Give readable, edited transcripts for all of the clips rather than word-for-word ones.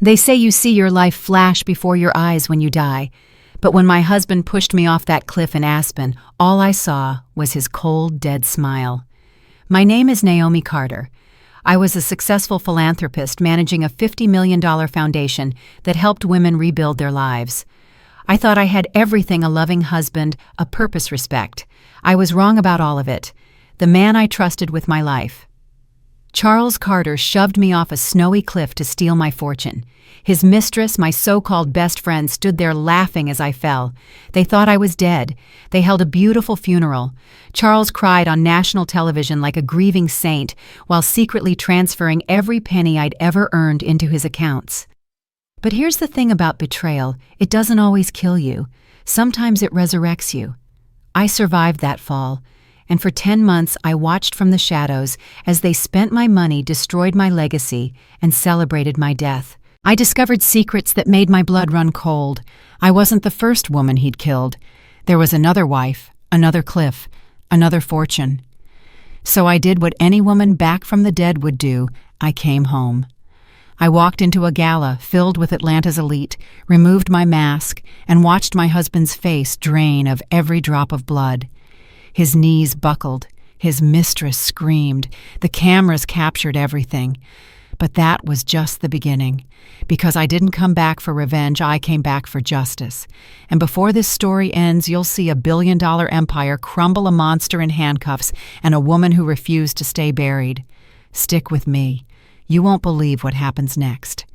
They say you see your life flash before your eyes when you die, but when my husband pushed me off that cliff in Aspen, all I saw was his cold, dead smile. My name is Naomi Carter. I was a successful philanthropist managing a $50 million foundation that helped women rebuild their lives. I thought I had everything: a loving husband, a purpose, respect. I was wrong about all of it. The man I trusted with my life. Charles Carter shoved me off a snowy cliff to steal my fortune. His mistress, my so-called best friend, stood there laughing as I fell. They thought I was dead. They held a beautiful funeral. Charles cried on national television like a grieving saint while secretly transferring every penny I'd ever earned into his accounts. But here's the thing about betrayal: it doesn't always kill you. Sometimes it resurrects you. I survived that fall, and for 10 months I watched from the shadows as they spent my money, destroyed my legacy, and celebrated my death. I discovered secrets that made my blood run cold. I wasn't the first woman he'd killed. There was another wife, another cliff, another fortune. So I did what any woman back from the dead would do. I came home. I walked into a gala filled with Atlanta's elite, removed my mask, and watched my husband's face drain of every drop of blood. His knees buckled. His mistress screamed. The cameras captured everything. But that was just the beginning. Because I didn't come back for revenge, I came back for justice. And before this story ends, you'll see a billion-dollar empire crumble, a monster in handcuffs, and a woman who refused to stay buried. Stick with me. You won't believe what happens next.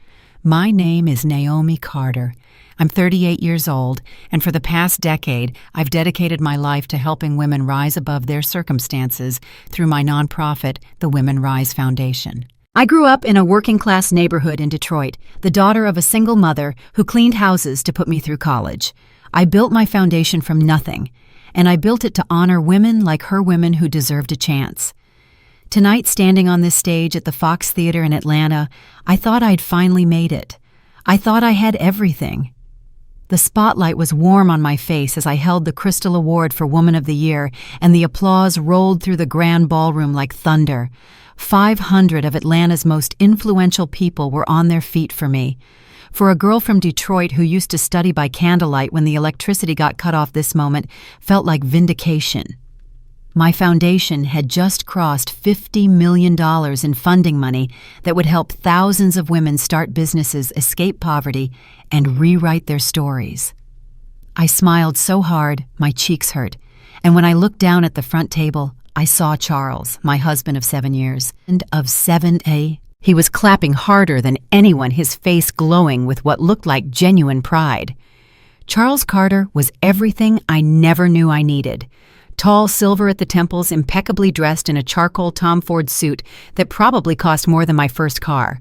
My name is Naomi Carter. I'm 38 years old, and for the past decade, I've dedicated my life to helping women rise above their circumstances through my nonprofit, the Women Rise Foundation. I grew up in a working-class neighborhood in Detroit, the daughter of a single mother who cleaned houses to put me through college. I built my foundation from nothing, and I built it to honor women like her women who deserved a chance. Tonight, standing on this stage at the Fox Theater in Atlanta, I thought I'd finally made it. I thought I had everything. The spotlight was warm on my face as I held the Crystal Award for Woman of the Year, and the applause rolled through the grand ballroom like thunder. 500 of Atlanta's most influential people were on their feet for me. For a girl from Detroit who used to study by candlelight when the electricity got cut off, this moment felt like vindication. My foundation had just crossed $50 million in funding money that would help thousands of women start businesses, escape poverty, and rewrite their stories. I smiled so hard, my cheeks hurt, and when I looked down at the front table, I saw Charles, my husband of 7 years, and of 7A. He was clapping harder than anyone, his face glowing with what looked like genuine pride. Charles Carter was everything I never knew I needed. Tall, silver at the temples, impeccably dressed in a charcoal Tom Ford suit that probably cost more than my first car.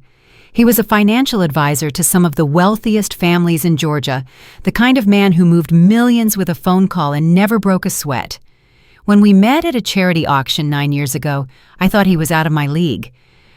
He was a financial advisor to some of the wealthiest families in Georgia, the kind of man who moved millions with a phone call and never broke a sweat. When we met at a charity auction 9 years ago, I thought he was out of my league.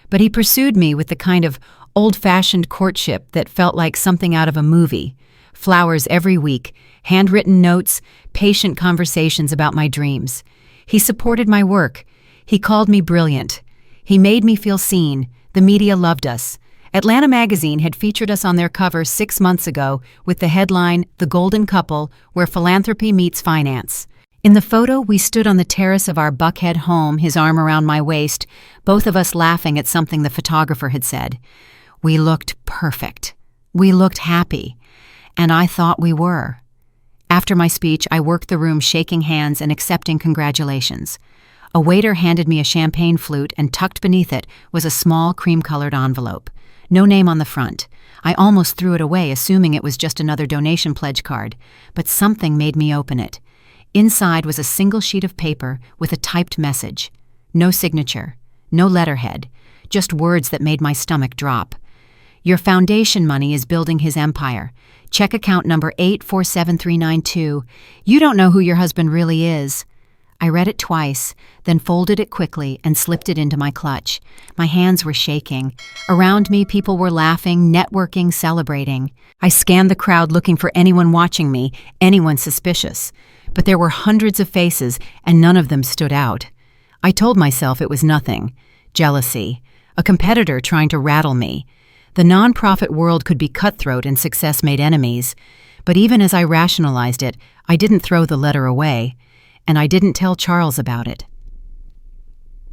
But he pursued me with the kind of old-fashioned courtship that felt like something out of a movie. Flowers every week, handwritten notes, patient conversations about my dreams. He supported my work. He called me brilliant. He made me feel seen. The media loved us. Atlanta Magazine had featured us on their cover 6 months ago with the headline, "The Golden Couple, Where Philanthropy Meets Finance." In the photo, we stood on the terrace of our Buckhead home, his arm around my waist, both of us laughing at something the photographer had said. We looked perfect. We looked happy. And I thought we were. After my speech, I worked the room shaking hands and accepting congratulations. A waiter handed me a champagne flute, and tucked beneath it was a small cream-colored envelope. No name on the front. I almost threw it away, assuming it was just another donation pledge card. But something made me open it. Inside was a single sheet of paper with a typed message. No signature, no letterhead, just words that made my stomach drop. Your foundation money is building his empire. Check account number 847392. You don't know who your husband really is. I read it twice, then folded it quickly and slipped it into my clutch. My hands were shaking. Around me, people were laughing, networking, celebrating. I scanned the crowd looking for anyone watching me, anyone suspicious. But there were hundreds of faces, and none of them stood out. I told myself it was nothing. Jealousy. A competitor trying to rattle me. The nonprofit world could be cutthroat and success made enemies, but even as I rationalized it, I didn't throw the letter away, and I didn't tell Charles about it.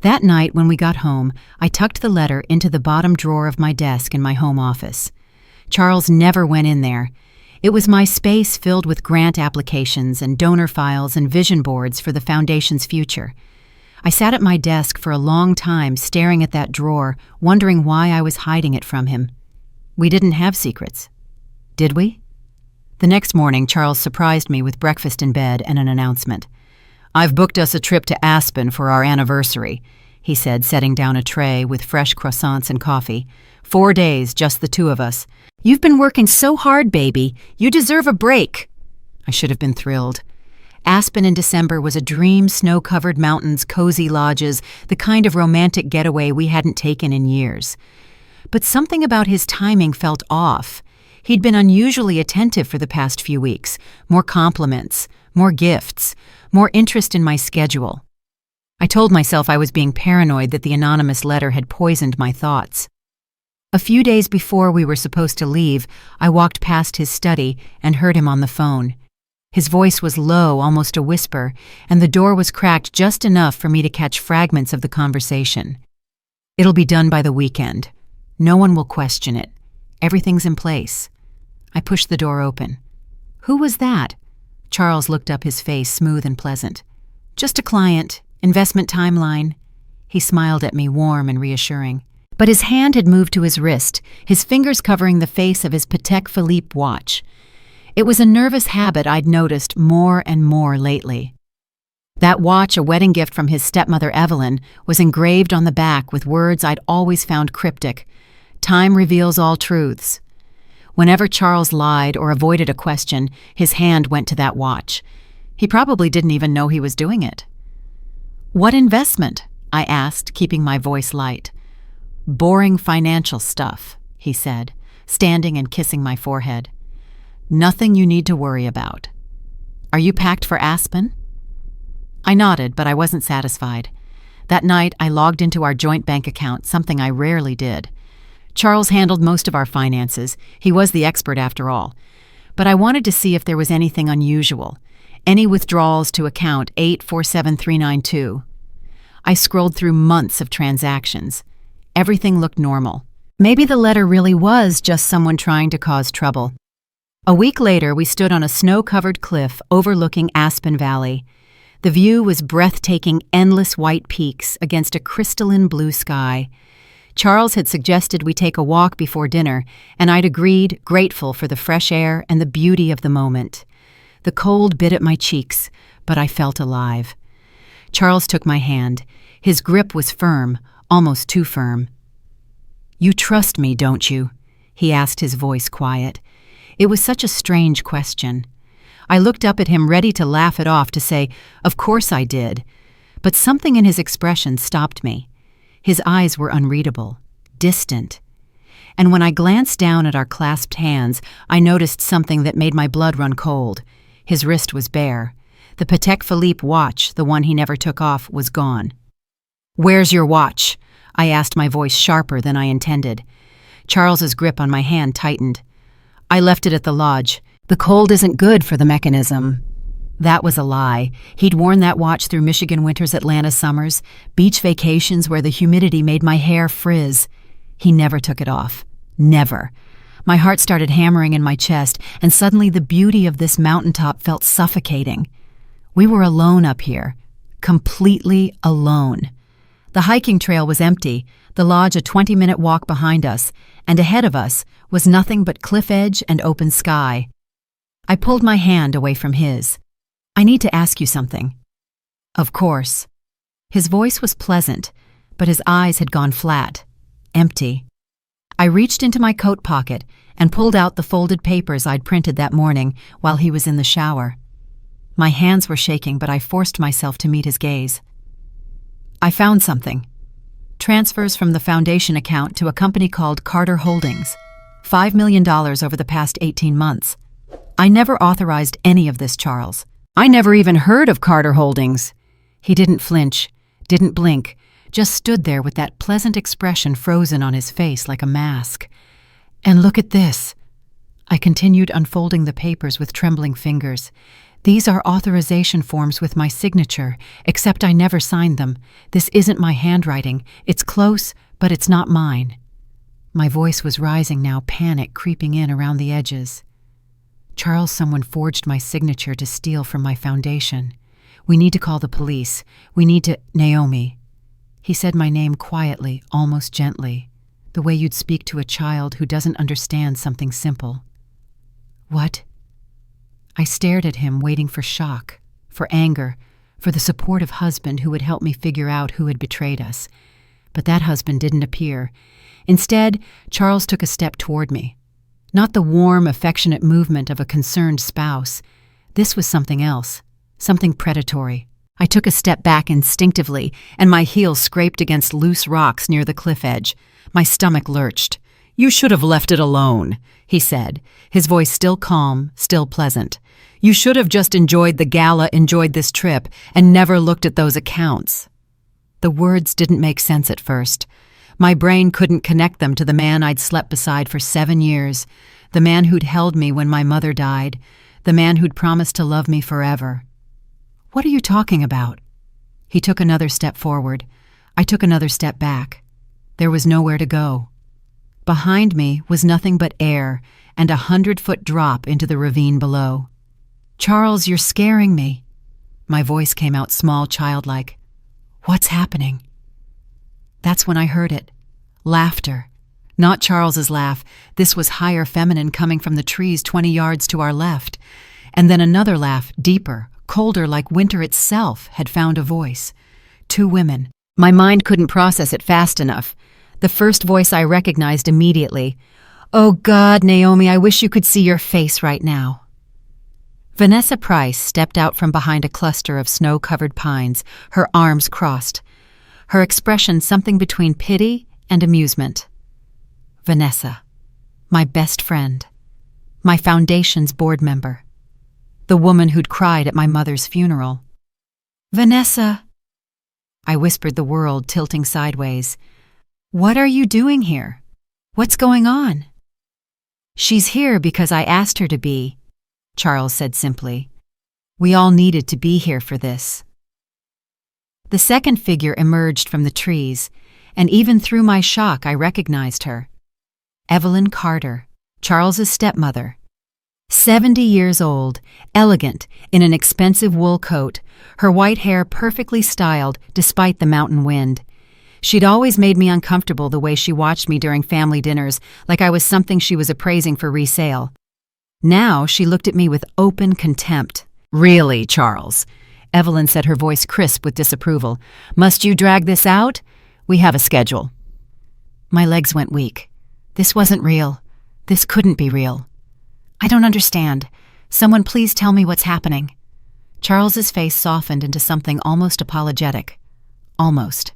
That night when we got home, I tucked the letter into the bottom drawer of my desk in my home office. Charles never went in there. It was my space filled with grant applications and donor files and vision boards for the foundation's future. I sat at my desk for a long time staring at that drawer, wondering why I was hiding it from him. We didn't have secrets, did we? The next morning, Charles surprised me with breakfast in bed and an announcement. "I've booked us a trip to Aspen for our anniversary," he said, setting down a tray with fresh croissants and coffee. 4 days, just the two of us. "You've been working so hard, baby. You deserve a break." I should have been thrilled. Aspen in December was a dream, snow-covered mountains, cozy lodges, the kind of romantic getaway we hadn't taken in years. But something about his timing felt off. He'd been unusually attentive for the past few weeks. More compliments, more gifts, more interest in my schedule. I told myself I was being paranoid that the anonymous letter had poisoned my thoughts. A few days before we were supposed to leave, I walked past his study and heard him on the phone. His voice was low, almost a whisper, and the door was cracked just enough for me to catch fragments of the conversation. "It'll be done by the weekend. No one will question it. Everything's in place." I pushed the door open. "Who was that?" Charles looked up, his face smooth and pleasant. "Just a client, investment timeline." He smiled at me, warm and reassuring. But his hand had moved to his wrist, his fingers covering the face of his Patek Philippe watch. It was a nervous habit I'd noticed more and more lately. That watch, a wedding gift from his stepmother Evelyn, was engraved on the back with words I'd always found cryptic. "Time reveals all truths." Whenever Charles lied or avoided a question, his hand went to that watch. He probably didn't even know he was doing it. "What investment?" I asked, keeping my voice light. "Boring financial stuff," he said, standing and kissing my forehead. "Nothing you need to worry about. Are you packed for Aspen?" I nodded, but I wasn't satisfied. That night, I logged into our joint bank account, something I rarely did. Charles handled most of our finances. He was the expert after all. But I wanted to see if there was anything unusual. Any withdrawals to account 847392. I scrolled through months of transactions. Everything looked normal. Maybe the letter really was just someone trying to cause trouble. A week later, we stood on a snow-covered cliff overlooking Aspen Valley. The view was breathtaking, endless white peaks against a crystalline blue sky. Charles had suggested we take a walk before dinner, and I'd agreed, grateful for the fresh air and the beauty of the moment. The cold bit at my cheeks, but I felt alive. Charles took my hand. His grip was firm, almost too firm. "You trust me, don't you?" he asked, his voice quiet. It was such a strange question. I looked up at him, ready to laugh it off, to say, "Of course I did." But something in his expression stopped me. His eyes were unreadable, distant. And when I glanced down at our clasped hands, I noticed something that made my blood run cold. His wrist was bare. The Patek Philippe watch, the one he never took off, was gone. "Where's your watch?" I asked, my voice sharper than I intended. Charles's grip on my hand tightened. "I left it at the lodge. The cold isn't good for the mechanism." That was a lie. He'd worn that watch through Michigan winters, Atlanta summers, beach vacations where the humidity made my hair frizz. He never took it off. Never. My heart started hammering in my chest, and suddenly the beauty of this mountaintop felt suffocating. We were alone up here. Completely alone. The hiking trail was empty, the lodge a 20-minute walk behind us, and ahead of us was nothing but cliff edge and open sky. I pulled my hand away from his. "I need to ask you something." "Of course." His voice was pleasant, but his eyes had gone flat, empty. I reached into my coat pocket and pulled out the folded papers I'd printed that morning while he was in the shower. My hands were shaking, but I forced myself to meet his gaze. "I found something. Transfers from the foundation account to a company called Carter Holdings. $5 million over the past 18 months. I never authorized any of this, Charles. I never even heard of Carter Holdings." He didn't flinch, didn't blink, just stood there with that pleasant expression frozen on his face like a mask. And look at this. I continued unfolding the papers with trembling fingers. These are authorization forms with my signature, except I never signed them. This isn't my handwriting. It's close, but it's not mine. My voice was rising now, panic creeping in around the edges. Charles, someone forged my signature to steal from my foundation. We need to call the police. We need to— Naomi. He said my name quietly, almost gently, the way you'd speak to a child who doesn't understand something simple. What? I stared at him, waiting for shock, for anger, for the supportive husband who would help me figure out who had betrayed us. But that husband didn't appear. Instead, Charles took a step toward me. Not the warm, affectionate movement of a concerned spouse. This was something else, something predatory. I took a step back instinctively, and my heel scraped against loose rocks near the cliff edge. My stomach lurched. "You should have left it alone," he said, his voice still calm, still pleasant. "You should have just enjoyed the gala, enjoyed this trip, and never looked at those accounts." The words didn't make sense at first. My brain couldn't connect them to the man I'd slept beside for 7 years, the man who'd held me when my mother died, the man who'd promised to love me forever. "What are you talking about?" He took another step forward. I took another step back. There was nowhere to go. Behind me was nothing but air and a 100-foot drop into the ravine below. "Charles, you're scaring me." My voice came out small, childlike. "What's happening?" That's when I heard it. Laughter. Not Charles's laugh. This was higher feminine, coming from the trees 20 yards to our left. And then another laugh, deeper, colder, like winter itself, had found a voice. 2 women. My mind couldn't process it fast enough. The first voice I recognized immediately. "Oh God, Naomi, I wish you could see your face right now." Vanessa Price stepped out from behind a cluster of snow-covered pines, her arms crossed. Her expression something between pity and amusement. Vanessa, my best friend, my foundation's board member, the woman who'd cried at my mother's funeral. "Vanessa," I whispered the word, tilting sideways. "What are you doing here? What's going on?" "She's here because I asked her to be," Charles said simply. "We all needed to be here for this." The second figure emerged from the trees, and even through my shock I recognized her. Evelyn Carter, Charles's stepmother. 70 years old, elegant, in an expensive wool coat, her white hair perfectly styled despite the mountain wind. She'd always made me uncomfortable the way she watched me during family dinners, like I was something she was appraising for resale. Now she looked at me with open contempt. "Really, Charles?" Evelyn said, her voice crisp with disapproval. "Must you drag this out? We have a schedule." My legs went weak. This wasn't real. This couldn't be real. "I don't understand. Someone please tell me what's happening." Charles's face softened into something almost apologetic. "Almost.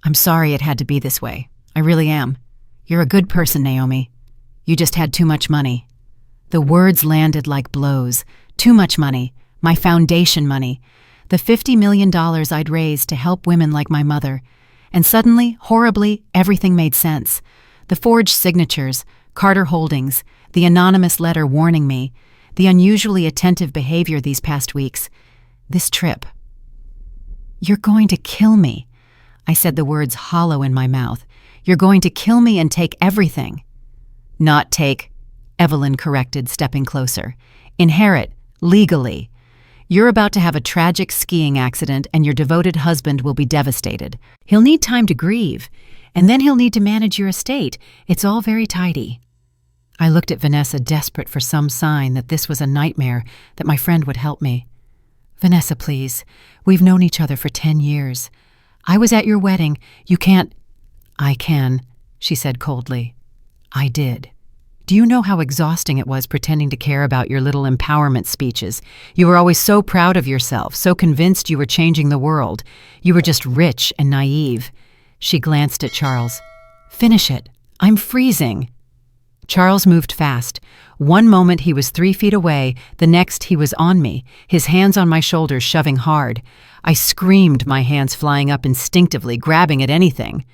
I'm sorry it had to be this way. I really am. You're a good person, Naomi. You just had too much money." The words landed like blows. Too much money. My foundation money. The $50 million I'd raised to help women like my mother. And suddenly, horribly, everything made sense. The forged signatures, Carter Holdings, the anonymous letter warning me, the unusually attentive behavior these past weeks, this trip. "You're going to kill me." I said the words hollow in my mouth. "You're going to kill me and take everything." "Not take," Evelyn corrected, stepping closer. "Inherit, legally. You're about to have a tragic skiing accident and your devoted husband will be devastated. He'll need time to grieve, and then he'll need to manage your estate. It's all very tidy." I looked at Vanessa, desperate for some sign that this was a nightmare, that my friend would help me. "Vanessa, please. We've known each other for 10 years. I was at your wedding. You can't—" "I can," she said coldly. "I did. Do you know how exhausting it was pretending to care about your little empowerment speeches? You were always so proud of yourself, so convinced you were changing the world. You were just rich and naive." She glanced at Charles. "Finish it. I'm freezing." Charles moved fast. One moment he was 3 feet away, the next he was on me, his hands on my shoulders shoving hard. I screamed, my hands flying up instinctively, grabbing at anything.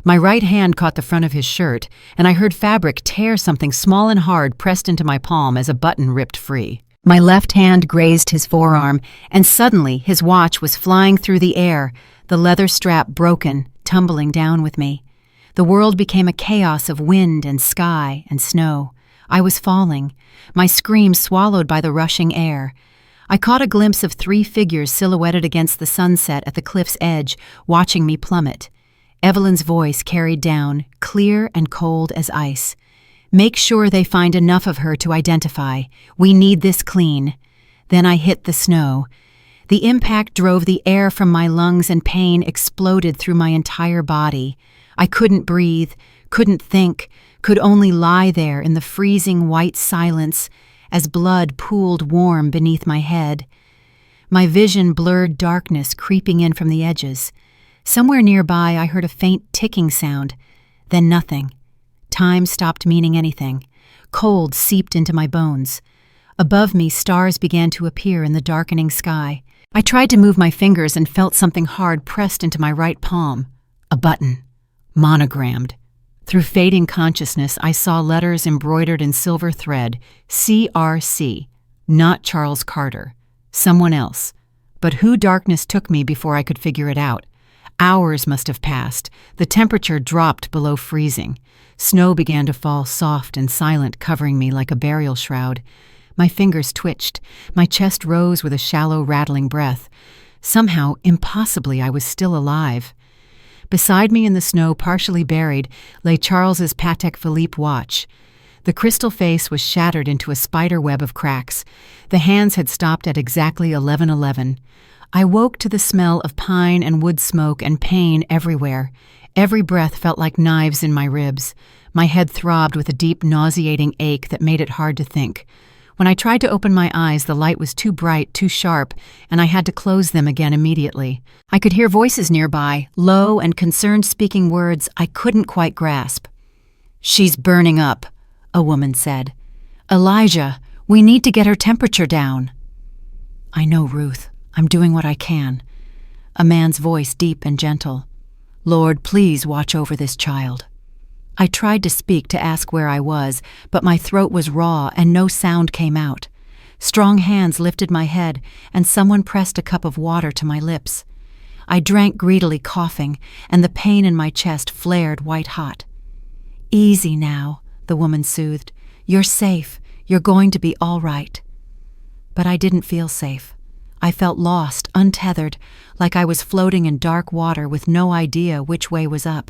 My right hand caught the front of his shirt, and I heard fabric tear something small and hard pressed into my palm as a button ripped free. My left hand grazed his forearm, and suddenly his watch was flying through the air, the leather strap broken, tumbling down with me. The world became a chaos of wind and sky and snow. I was falling, my scream swallowed by the rushing air. I caught a glimpse of 3 figures silhouetted against the sunset at the cliff's edge, watching me plummet. Evelyn's voice carried down, clear and cold as ice. "Make sure they find enough of her to identify. We need this clean." Then I hit the snow. The impact drove the air from my lungs and pain exploded through my entire body. I couldn't breathe, couldn't think, could only lie there in the freezing white silence as blood pooled warm beneath my head. My vision blurred darkness creeping in from the edges. Somewhere nearby I heard a faint ticking sound, then nothing. Time stopped meaning anything. Cold seeped into my bones. Above me, stars began to appear in the darkening sky. I tried to move my fingers and felt something hard pressed into my right palm. A button. Monogrammed. Through fading consciousness, I saw letters embroidered in silver thread. CRC. Not Charles Carter. Someone else. But who darkness took me before I could figure it out. Hours must have passed. The temperature dropped below freezing. Snow began to fall soft and silent, covering me like a burial shroud. My fingers twitched. My chest rose with a shallow, rattling breath. Somehow, impossibly, I was still alive. Beside me in the snow, partially buried, lay Charles's Patek Philippe watch. The crystal face was shattered into a spider web of cracks. The hands had stopped at exactly 11:11. I woke to the smell of pine and wood smoke and pain everywhere. Every breath felt like knives in my ribs. My head throbbed with a deep, nauseating ache that made it hard to think. When I tried to open my eyes, the light was too bright, too sharp, and I had to close them again immediately. I could hear voices nearby, low and concerned, speaking words I couldn't quite grasp. "She's burning up," a woman said. "Elijah, we need to get her temperature down." "I know, Ruth. I'm doing what I can." A man's voice, deep and gentle. "Lord, please watch over this child." I tried to speak, to ask where I was, but my throat was raw and no sound came out. Strong hands lifted my head, and someone pressed a cup of water to my lips. I drank greedily, coughing, and the pain in my chest flared white-hot. "Easy now," the woman soothed. "You're safe. You're going to be all right." But I didn't feel safe. I felt lost, untethered, like I was floating in dark water with no idea which way was up.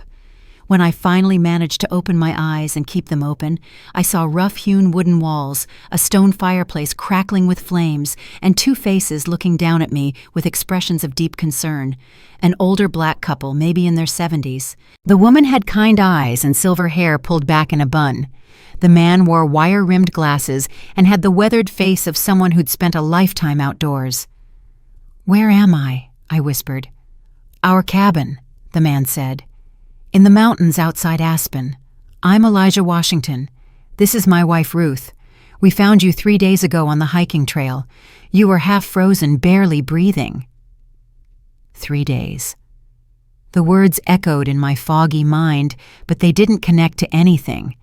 When I finally managed to open my eyes and keep them open, I saw rough-hewn wooden walls, a stone fireplace crackling with flames, and 2 faces looking down at me with expressions of deep concern. An older black couple, maybe in their 70s. The woman had kind eyes and silver hair pulled back in a bun. The man wore wire-rimmed glasses and had the weathered face of someone who'd spent a lifetime outdoors. "Where am I?" I whispered. "Our cabin," the man said. "In the mountains outside Aspen. I'm Elijah Washington. This is my wife, Ruth. We found you 3 days ago on the hiking trail. You were half frozen, barely breathing." 3 days. The words echoed in my foggy mind, but they didn't connect to anything.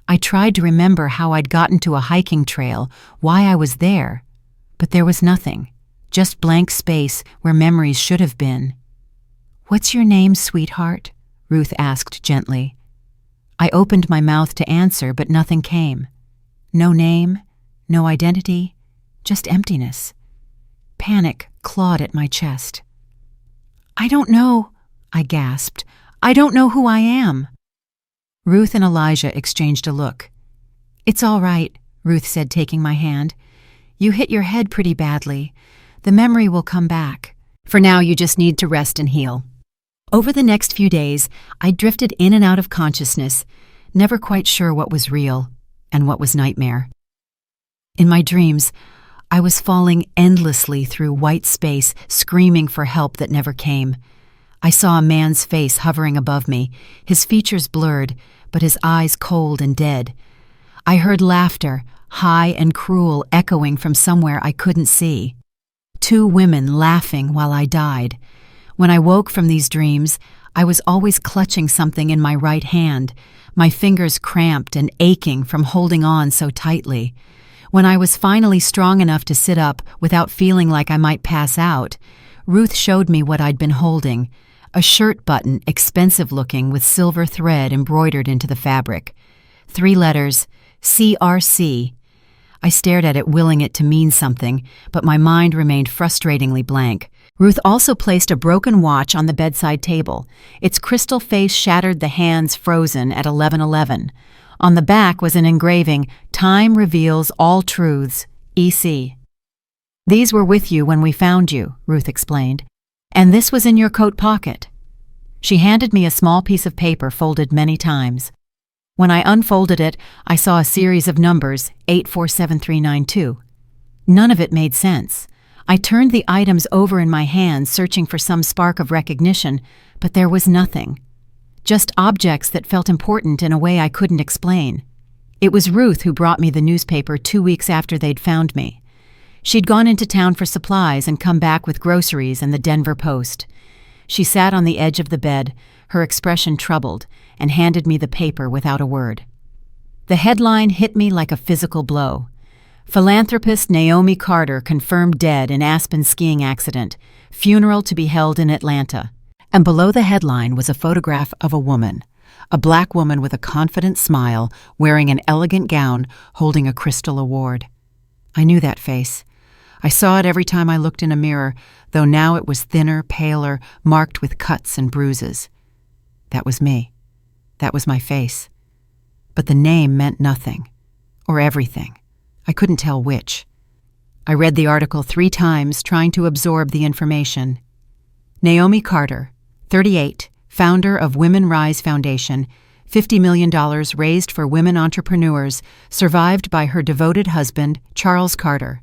I tried to remember how I'd gotten to a hiking trail, why I was there, but there was nothing. Just blank space where memories should have been. "What's your name, sweetheart?" Ruth asked gently. I opened my mouth to answer, but nothing came. No name, no identity, just emptiness. Panic clawed at my chest. "I don't know," I gasped. "I don't know who I am." Ruth and Elijah exchanged a look. "It's all right," Ruth said, taking my hand. "You hit your head pretty badly. The memory will come back. For now, you just need to rest and heal." Over the next few days, I drifted in and out of consciousness, never quite sure what was real and what was nightmare. In my dreams, I was falling endlessly through white space, screaming for help that never came. I saw a man's face hovering above me, his features blurred, but his eyes cold and dead. I heard laughter, high and cruel, echoing from somewhere I couldn't see. 2 women laughing while I died. When I woke from these dreams, I was always clutching something in my right hand, my fingers cramped and aching from holding on so tightly. When I was finally strong enough to sit up without feeling like I might pass out, Ruth showed me what I'd been holding, a shirt button, expensive looking, with silver thread embroidered into the fabric. 3 letters, CRC. I stared at it, willing it to mean something, but my mind remained frustratingly blank. Ruth also placed a broken watch on the bedside table. Its crystal face shattered, the hands frozen at 11:11. On the back was an engraving, "Time reveals all truths, EC." "These were with you when we found you," Ruth explained, "and this was in your coat pocket." She handed me a small piece of paper folded many times. When I unfolded it, I saw a series of numbers, 847392. None of it made sense. I turned the items over in my hands, searching for some spark of recognition, but there was nothing. Just objects that felt important in a way I couldn't explain. It was Ruth who brought me the newspaper 2 weeks after they'd found me. She'd gone into town for supplies and come back with groceries and the Denver Post. She sat on the edge of the bed, her expression troubled, and handed me the paper without a word. The headline hit me like a physical blow. Philanthropist Naomi Carter confirmed dead in Aspen skiing accident. Funeral to be held in Atlanta. And below the headline was a photograph of a woman, a black woman with a confident smile, wearing an elegant gown, holding a crystal award. I knew that face. I saw it every time I looked in a mirror, though now it was thinner, paler, marked with cuts and bruises. That was me. That was my face. But the name meant nothing, or everything. I couldn't tell which. I read the article 3 times, trying to absorb the information. Naomi Carter, 38, founder of Women Rise Foundation, $50 million raised for women entrepreneurs, survived by her devoted husband, Charles Carter.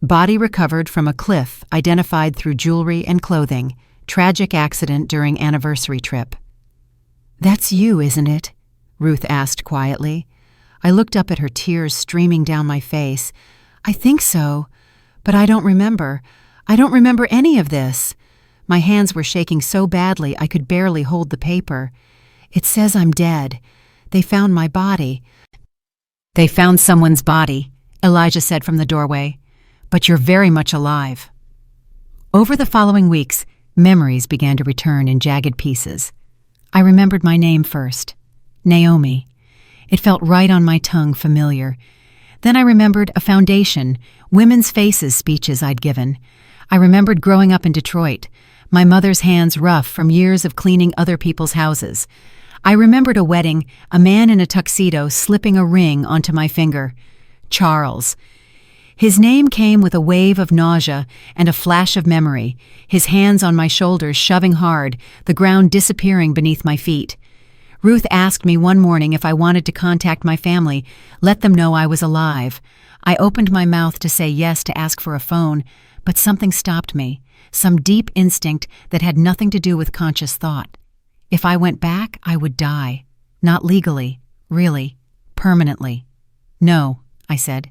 Body recovered from a cliff, identified through jewelry and clothing. Tragic accident during anniversary trip. "That's you, isn't it?" Ruth asked quietly. I looked up at her, tears streaming down my face. "I think so, but I don't remember. I don't remember any of this." My hands were shaking so badly I could barely hold the paper. "It says I'm dead. They found my body." "They found someone's body," Elijah said from the doorway. "But you're very much alive." Over the following weeks, memories began to return in jagged pieces. I remembered my name first. Naomi. It felt right on my tongue, familiar. Then I remembered a foundation, women's faces speeches I'd given. I remembered growing up in Detroit, my mother's hands rough from years of cleaning other people's houses. I remembered a wedding, a man in a tuxedo slipping a ring onto my finger. Charles. His name came with a wave of nausea and a flash of memory, his hands on my shoulders shoving hard, the ground disappearing beneath my feet. Ruth asked me one morning if I wanted to contact my family, let them know I was alive. I opened my mouth to say yes, to ask for a phone, but something stopped me, some deep instinct that had nothing to do with conscious thought. If I went back, I would die. Not legally, really, permanently. "No," I said,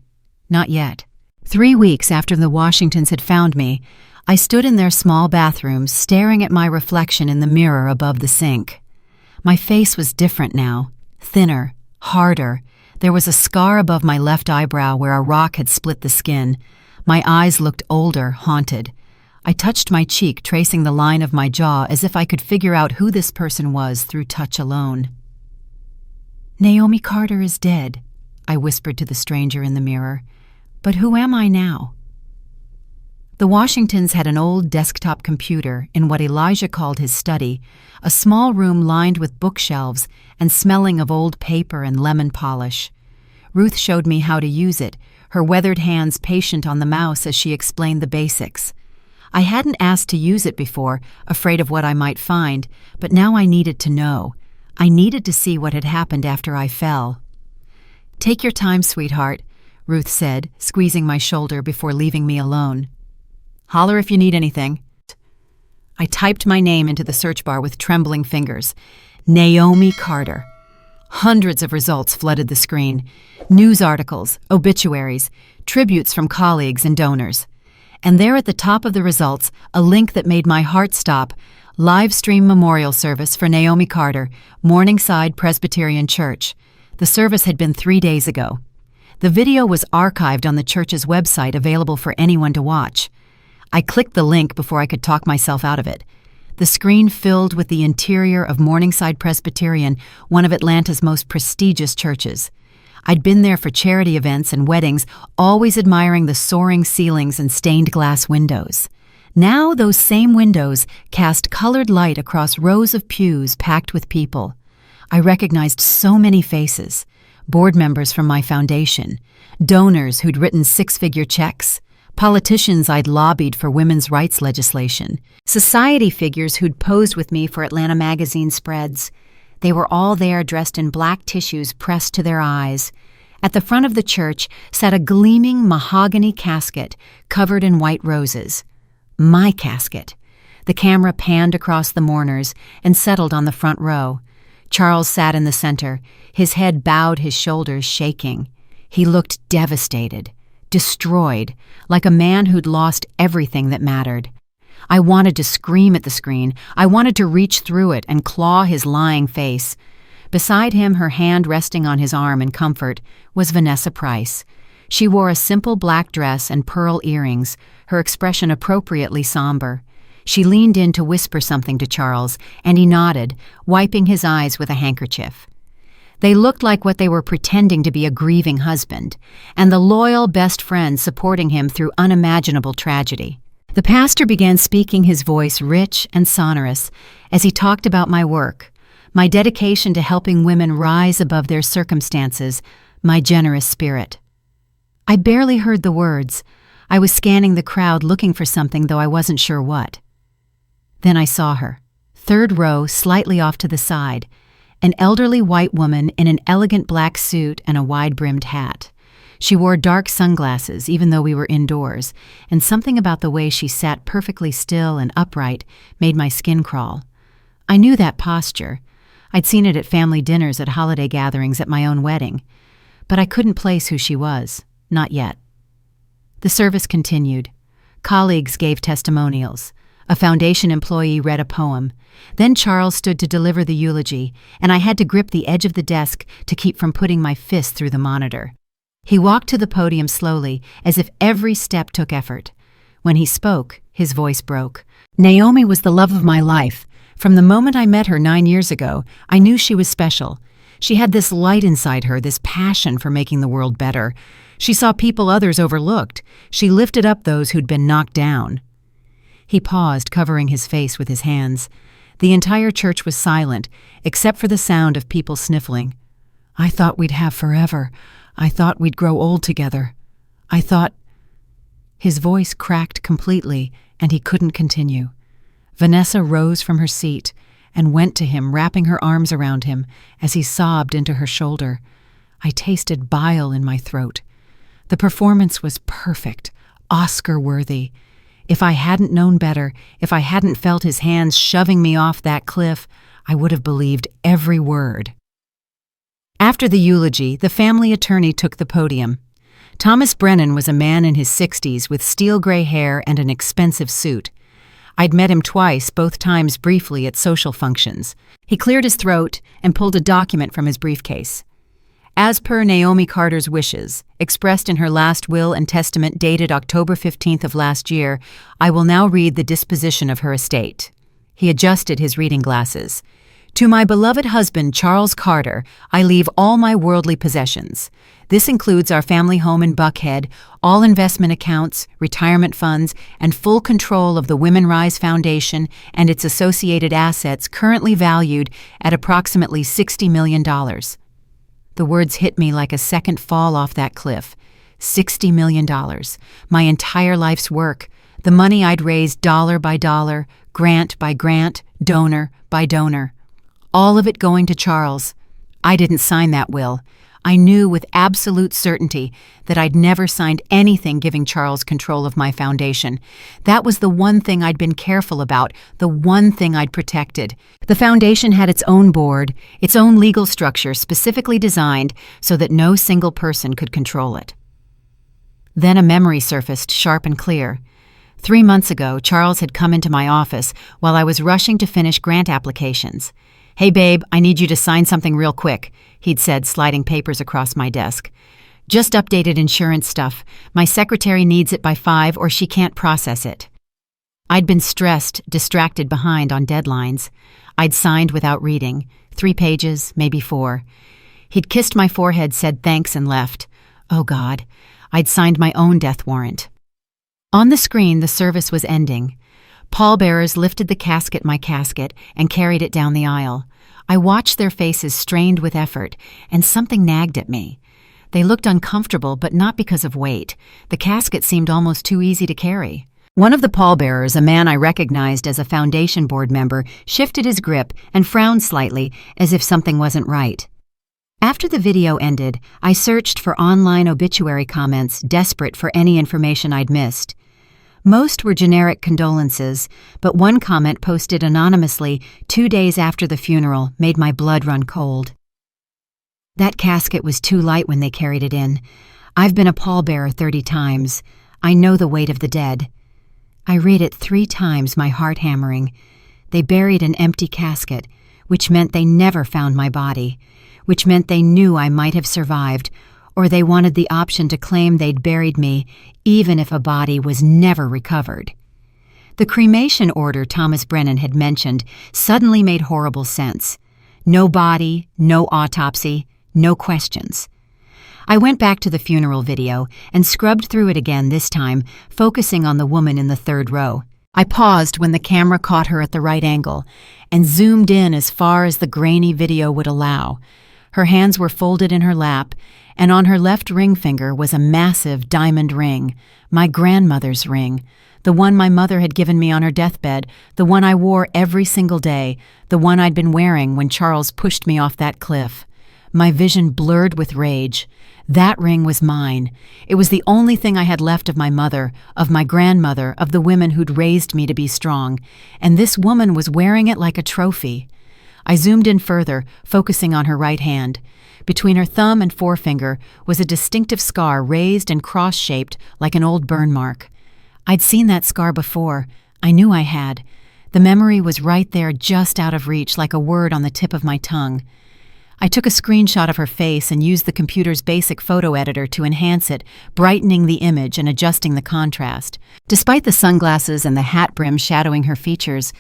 "not yet." 3 weeks after the Washingtons had found me, I stood in their small bathroom staring at my reflection in the mirror above the sink. My face was different now, thinner, harder. There was a scar above my left eyebrow where a rock had split the skin. My eyes looked older, haunted. I touched my cheek, tracing the line of my jaw as if I could figure out who this person was through touch alone. "Naomi Carter is dead," I whispered to the stranger in the mirror. "But who am I now?" The Washingtons had an old desktop computer in what Elijah called his study, a small room lined with bookshelves and smelling of old paper and lemon polish. Ruth showed me how to use it, her weathered hands patient on the mouse as she explained the basics. I hadn't asked to use it before, afraid of what I might find, but now I needed to know. I needed to see what had happened after I fell. "Take your time, sweetheart," Ruth said, squeezing my shoulder before leaving me alone. "Holler if you need anything." I typed my name into the search bar with trembling fingers. Naomi Carter. Hundreds of results flooded the screen. News articles, obituaries, tributes from colleagues and donors. And there at the top of the results, a link that made my heart stop, Live stream memorial service for Naomi Carter, Morningside Presbyterian Church. The service had been 3 days ago. The video was archived on the church's website, available for anyone to watch. I clicked the link before I could talk myself out of it. The screen filled with the interior of Morningside Presbyterian, one of Atlanta's most prestigious churches. I'd been there for charity events and weddings, always admiring the soaring ceilings and stained glass windows. Now those same windows cast colored light across rows of pews packed with people. I recognized so many faces: board members from my foundation, donors who'd written six-figure checks, politicians I'd lobbied for women's rights legislation, society figures who'd posed with me for Atlanta magazine spreads. They were all there dressed in black tissues pressed to their eyes. At the front of the church sat a gleaming mahogany casket covered in white roses. My casket. The camera panned across the mourners and settled on the front row. Charles sat in the center, his head bowed, his shoulders shaking. He looked devastated, destroyed, like a man who'd lost everything that mattered. I wanted to scream at the screen. I wanted to reach through it and claw his lying face. Beside him, her hand resting on his arm in comfort, was Vanessa Price. She wore a simple black dress and pearl earrings, her expression appropriately somber. She leaned in to whisper something to Charles, and he nodded, wiping his eyes with a handkerchief. They looked like what they were pretending to be: a grieving husband, and the loyal best friend supporting him through unimaginable tragedy. The pastor began speaking, his voice rich and sonorous, as he talked about my work, my dedication to helping women rise above their circumstances, my generous spirit. I barely heard the words. I was scanning the crowd looking for something, though I wasn't sure what. Then I saw her, third row, slightly off to the side, an elderly white woman in an elegant black suit and a wide-brimmed hat. She wore dark sunglasses, even though we were indoors, and something about the way she sat perfectly still and upright made my skin crawl. I knew that posture. I'd seen it at family dinners, at holiday gatherings, at my own wedding. But I couldn't place who she was, not yet. The service continued. Colleagues gave testimonials. A foundation employee read a poem. Then Charles stood to deliver the eulogy, and I had to grip the edge of the desk to keep from putting my fist through the monitor. He walked to the podium slowly, as if every step took effort. When he spoke, his voice broke. Naomi was the love of my life. From the moment I met her 9 years ago, I knew she was special. She had this light inside her, this passion for making the world better. She saw people others overlooked. She lifted up those who'd been knocked down. He paused, covering his face with his hands. The entire church was silent, except for the sound of people sniffling. I thought we'd have forever. I thought we'd grow old together. I thought... His voice cracked completely, and he couldn't continue. Vanessa rose from her seat and went to him, wrapping her arms around him as he sobbed into her shoulder. I tasted bile in my throat. The performance was perfect, Oscar-worthy. If I hadn't known better, if I hadn't felt his hands shoving me off that cliff, I would have believed every word. After the eulogy, the family attorney took the podium. Thomas Brennan was a man in his 60s with steel gray hair and an expensive suit. I'd met him twice, both times briefly at social functions. He cleared his throat and pulled a document from his briefcase. As per Naomi Carter's wishes, expressed in her last will and testament dated October 15th of last year, I will now read the disposition of her estate. He adjusted his reading glasses. To my beloved husband, Charles Carter, I leave all my worldly possessions. This includes our family home in Buckhead, all investment accounts, retirement funds, and full control of the Women Rise Foundation and its associated assets, currently valued at approximately $60 million. The words hit me like a second fall off that cliff. $60 million. My entire life's work. The money I'd raised dollar by dollar, grant by grant, donor by donor. All of it going to Charles. I didn't sign that will. I knew with absolute certainty that I'd never signed anything giving Charles control of my foundation. That was the one thing I'd been careful about, the one thing I'd protected. The foundation had its own board, its own legal structure specifically designed so that no single person could control it. Then a memory surfaced, sharp and clear. 3 months ago, Charles had come into my office while I was rushing to finish grant applications. "Hey babe, I need you to sign something real quick," he'd said, sliding papers across my desk. "Just updated insurance stuff. My secretary needs it by 5 or she can't process it." I'd been stressed, distracted, behind on deadlines. I'd signed without reading. 3 pages, maybe 4. He'd kissed my forehead, said thanks, and left. Oh God, I'd signed my own death warrant. On the screen, the service was ending. Pallbearers lifted the casket, my casket, and carried it down the aisle. I watched their faces strained with effort, and something nagged at me. They looked uncomfortable, but not because of weight. The casket seemed almost too easy to carry. One of the pallbearers, a man I recognized as a foundation board member, shifted his grip and frowned slightly, as if something wasn't right. After the video ended, I searched for online obituary comments, desperate for any information I'd missed. Most were generic condolences, but one comment posted anonymously 2 days after the funeral made my blood run cold. "That casket was too light when they carried it in. I've been a pallbearer 30 times. I know the weight of the dead." I read it 3 times, my heart hammering. They buried an empty casket, which meant they never found my body, which meant they knew I might have survived, or they wanted the option to claim they'd buried me, even if a body was never recovered. The cremation order Thomas Brennan had mentioned suddenly made horrible sense. No body, no autopsy, no questions. I went back to the funeral video and scrubbed through it again, this time focusing on the woman in the 3rd row. I paused when the camera caught her at the right angle and zoomed in as far as the grainy video would allow. Her hands were folded in her lap, and on her left ring finger was a massive diamond ring, my grandmother's ring, the one my mother had given me on her deathbed, the one I wore every single day, the one I'd been wearing when Charles pushed me off that cliff. My vision blurred with rage. That ring was mine. It was the only thing I had left of my mother, of my grandmother, of the women who'd raised me to be strong, and this woman was wearing it like a trophy. I zoomed in further, focusing on her right hand. Between her thumb and forefinger was a distinctive scar, raised and cross-shaped like an old burn mark. I'd seen that scar before. I knew I had. The memory was right there, just out of reach, like a word on the tip of my tongue. I took a screenshot of her face and used the computer's basic photo editor to enhance it, brightening the image and adjusting the contrast. Despite the sunglasses and the hat brim shadowing her features,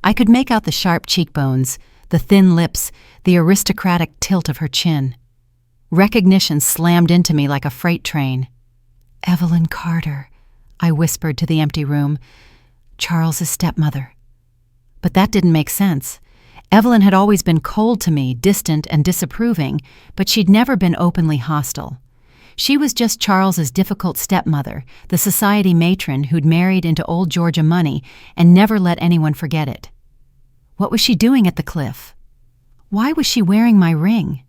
I could make out the sharp cheekbones, the thin lips, the aristocratic tilt of her chin. Recognition slammed into me like a freight train. "Evelyn Carter," I whispered to the empty room. Charles's stepmother. But that didn't make sense. Evelyn had always been cold to me, distant and disapproving, but she'd never been openly hostile. She was just Charles's difficult stepmother, the society matron who'd married into old Georgia money and never let anyone forget it. What was she doing at the cliff? Why was she wearing my ring?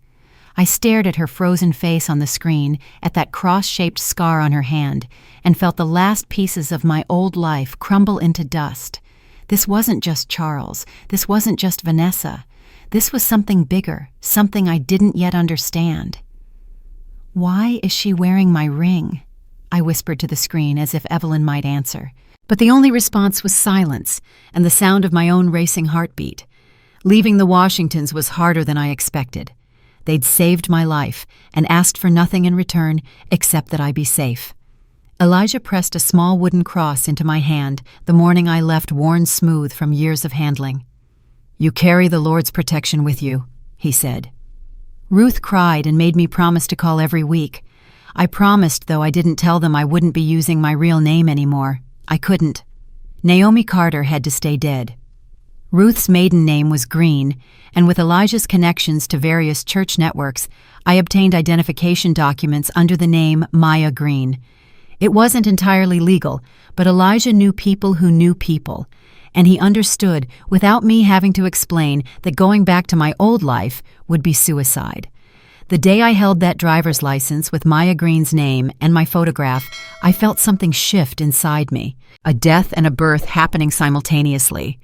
I stared at her frozen face on the screen, at that cross-shaped scar on her hand, and felt the last pieces of my old life crumble into dust. This wasn't just Charles. This wasn't just Vanessa. This was something bigger, something I didn't yet understand. "Why is she wearing my ring?" I whispered to the screen as if Evelyn might answer. But the only response was silence and the sound of my own racing heartbeat. Leaving the Washingtons was harder than I expected. They'd saved my life and asked for nothing in return except that I be safe. Elijah pressed a small wooden cross into my hand the morning I left, worn smooth from years of handling. "You carry the Lord's protection with you," he said. Ruth cried and made me promise to call every week. I promised, though I didn't tell them I wouldn't be using my real name anymore. I couldn't. Naomi Carter had to stay dead. Ruth's maiden name was Green, and with Elijah's connections to various church networks, I obtained identification documents under the name Maya Green. It wasn't entirely legal, but Elijah knew people who knew people, and he understood without me having to explain that going back to my old life would be suicide. The day I held that driver's license with Maya Green's name and my photograph, I felt something shift inside me, a death and a birth happening simultaneously.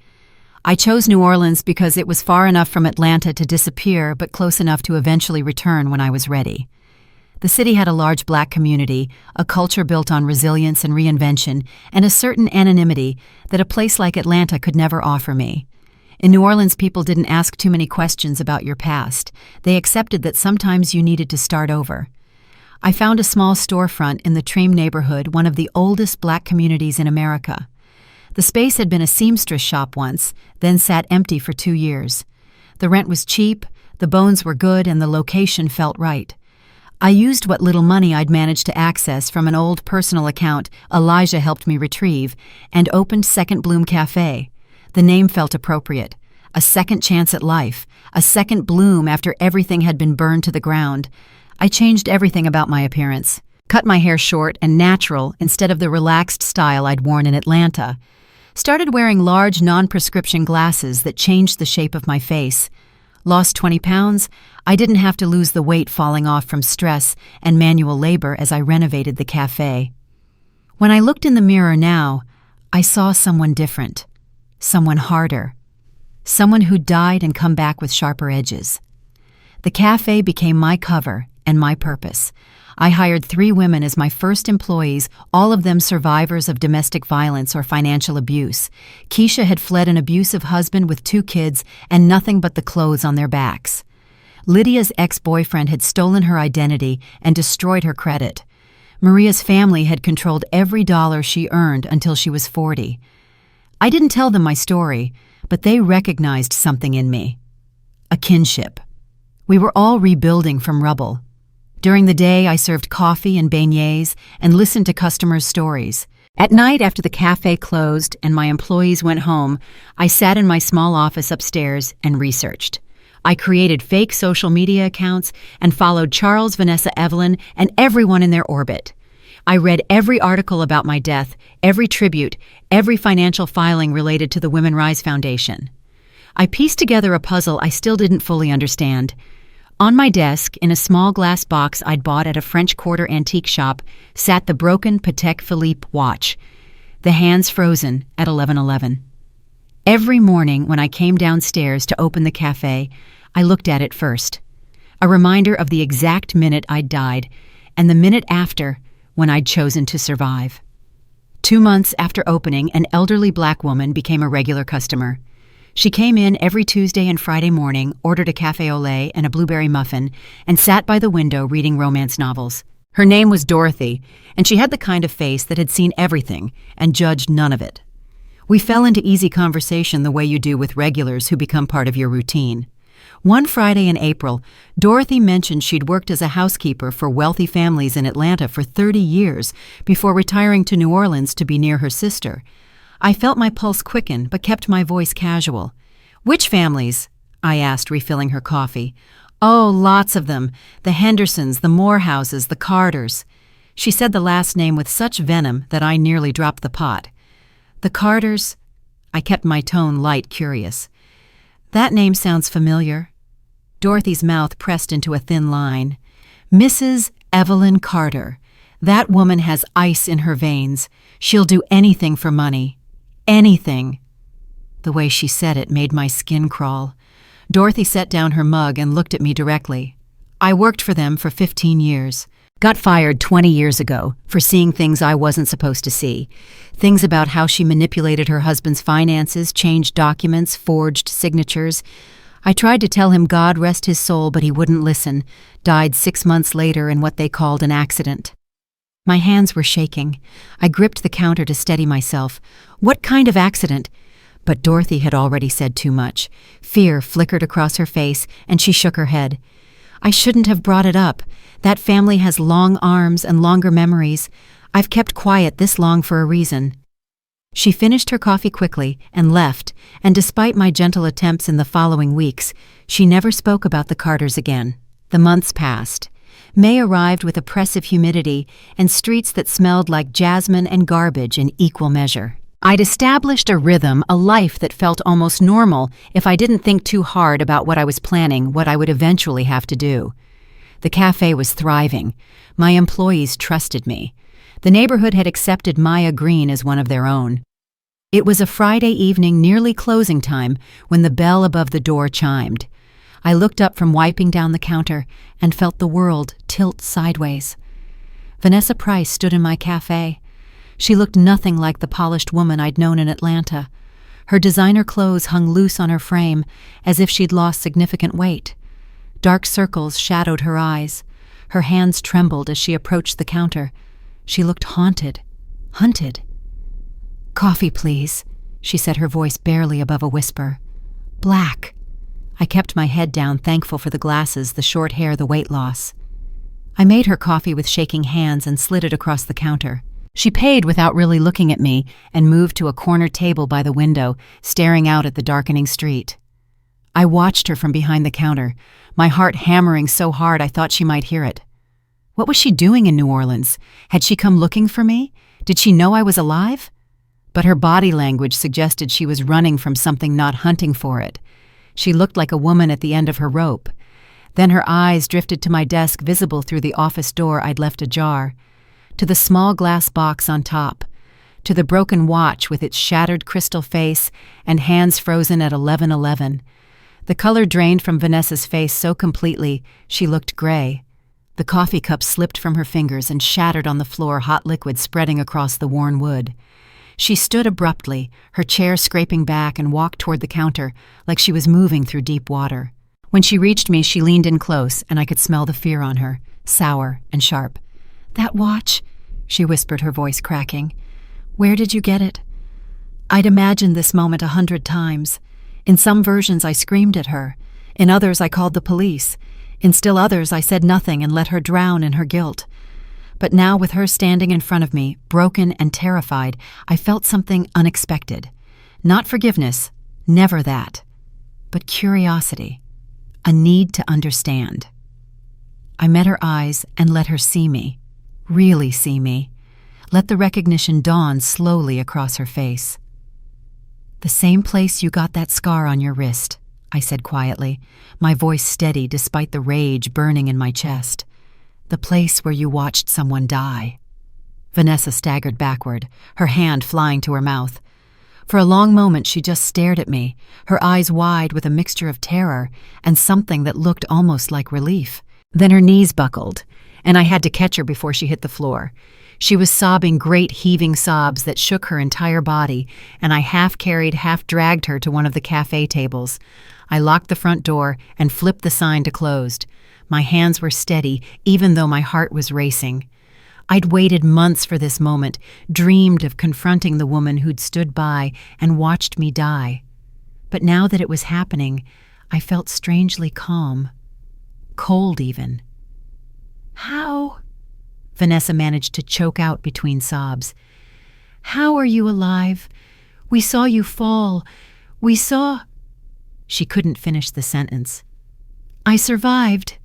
I chose New Orleans because it was far enough from Atlanta to disappear, but close enough to eventually return when I was ready. The city had a large black community, a culture built on resilience and reinvention, and a certain anonymity that a place like Atlanta could never offer me. In New Orleans, people didn't ask too many questions about your past. They accepted that sometimes you needed to start over. I found a small storefront in the Treem neighborhood, one of the oldest black communities in America. The space had been a seamstress shop once, then sat empty for 2 years. The rent was cheap, the bones were good, and the location felt right. I used what little money I'd managed to access from an old personal account Elijah helped me retrieve and opened Second Bloom Cafe. The name felt appropriate. A second chance at life, a second bloom after everything had been burned to the ground. I changed everything about my appearance. Cut my hair short and natural instead of the relaxed style I'd worn in Atlanta. Started wearing large non-prescription glasses that changed the shape of my face. Lost 20 pounds. I didn't have to lose the weight falling off from stress and manual labor as I renovated the cafe. When I looked in the mirror now, I saw someone different. Someone harder. Someone who'd died and come back with sharper edges. The cafe became my cover and my purpose. I hired 3 women as my first employees, all of them survivors of domestic violence or financial abuse. Keisha had fled an abusive husband with 2 kids and nothing but the clothes on their backs. Lydia's ex-boyfriend had stolen her identity and destroyed her credit. Maria's family had controlled every dollar she earned until she was 40. I didn't tell them my story, but they recognized something in me. A kinship. We were all rebuilding from rubble. During the day, I served coffee and beignets and listened to customers' stories. At night, after the cafe closed and my employees went home, I sat in my small office upstairs and researched. I created fake social media accounts and followed Charles, Vanessa, Evelyn, and everyone in their orbit. I read every article about my death, every tribute, every financial filing related to the Women Rise Foundation. I pieced together a puzzle I still didn't fully understand. On my desk, in a small glass box I'd bought at a French Quarter antique shop, sat the broken Patek Philippe watch, the hands frozen at 11:11. Every morning when I came downstairs to open the cafe, I looked at it first. A reminder of the exact minute I'd died, and the minute after, when I'd chosen to survive. 2 months after opening, an elderly black woman became a regular customer. She came in every Tuesday and Friday morning, ordered a café au lait and a blueberry muffin, and sat by the window reading romance novels. Her name was Dorothy, and she had the kind of face that had seen everything and judged none of it. We fell into easy conversation the way you do with regulars who become part of your routine. One Friday in April, Dorothy mentioned she'd worked as a housekeeper for wealthy families in Atlanta for 30 years before retiring to New Orleans to be near her sister. I felt my pulse quicken but kept my voice casual. "Which families?" I asked, refilling her coffee. "Oh, lots of them. The Hendersons, the Morehouses, the Carters." She said the last name with such venom that I nearly dropped the pot. "The Carters?" I kept my tone light, curious. "That name sounds familiar." Dorothy's mouth pressed into a thin line. "Mrs. Evelyn Carter. That woman has ice in her veins. She'll do anything for money. Anything." The way she said it made my skin crawl. Dorothy set down her mug and looked at me directly. "I worked for them for 15 years. Got fired 20 years ago for seeing things I wasn't supposed to see. Things about how she manipulated her husband's finances, changed documents, forged signatures. I tried to tell him God rest his soul, but he wouldn't listen. Died 6 months later in what they called an accident." My hands were shaking. I gripped the counter to steady myself. What kind of accident? But Dorothy had already said too much. Fear flickered across her face, and she shook her head. "I shouldn't have brought it up. That family has long arms and longer memories. I've kept quiet this long for a reason." She finished her coffee quickly and left, and despite my gentle attempts in the following weeks, she never spoke about the Carters again. The months passed. May arrived with oppressive humidity and streets that smelled like jasmine and garbage in equal measure. I'd established a rhythm, a life that felt almost normal if I didn't think too hard about what I was planning, what I would eventually have to do. The cafe was thriving. My employees trusted me. The neighborhood had accepted Maya Green as one of their own. It was a Friday evening, nearly closing time, when the bell above the door chimed. I looked up from wiping down the counter and felt the world tilt sideways. Vanessa Price stood in my cafe. She looked nothing like the polished woman I'd known in Atlanta. Her designer clothes hung loose on her frame, as if she'd lost significant weight. Dark circles shadowed her eyes. Her hands trembled as she approached the counter. She looked haunted. Hunted. "Coffee, please," she said, her voice barely above a whisper. "Black." I kept my head down, thankful for the glasses, the short hair, the weight loss. I made her coffee with shaking hands and slid it across the counter. She paid without really looking at me and moved to a corner table by the window, staring out at the darkening street. I watched her from behind the counter, my heart hammering so hard I thought she might hear it. What was she doing in New Orleans? Had she come looking for me? Did she know I was alive? But her body language suggested she was running from something, not hunting for it. She looked like a woman at the end of her rope. Then her eyes drifted to my desk, visible through the office door I'd left ajar, to the small glass box on top, to the broken watch with its shattered crystal face and hands frozen at 11:11. The color drained from Vanessa's face so completely she looked gray. The coffee cup slipped from her fingers and shattered on the floor, hot liquid spreading across the worn wood. She stood abruptly, her chair scraping back, and walked toward the counter like she was moving through deep water. When she reached me, she leaned in close, and I could smell the fear on her, sour and sharp. "That watch?" she whispered, her voice cracking. "Where did you get it?" I'd imagined this moment 100 times. In some versions I screamed at her. In others I called the police. In still others I said nothing and let her drown in her guilt. But now, with her standing in front of me, broken and terrified, I felt something unexpected. Not forgiveness, never that, but curiosity, a need to understand. I met her eyes and let her see me, really see me. Let the recognition dawn slowly across her face. "The same place you got that scar on your wrist," I said quietly, my voice steady despite the rage burning in my chest. "The place where you watched someone die." Vanessa staggered backward, her hand flying to her mouth. For a long moment she just stared at me, her eyes wide with a mixture of terror and something that looked almost like relief. Then her knees buckled, and I had to catch her before she hit the floor. She was sobbing great heaving sobs that shook her entire body, and I half-carried, half-dragged her to one of the cafe tables. I locked the front door and flipped the sign to closed. My hands were steady, even though my heart was racing. I'd waited months for this moment, dreamed of confronting the woman who'd stood by and watched me die. But now that it was happening, I felt strangely calm. Cold, even. "How?" Vanessa managed to choke out between sobs. "How are you alive? We saw you fall. We saw—" She couldn't finish the sentence. "I survived,"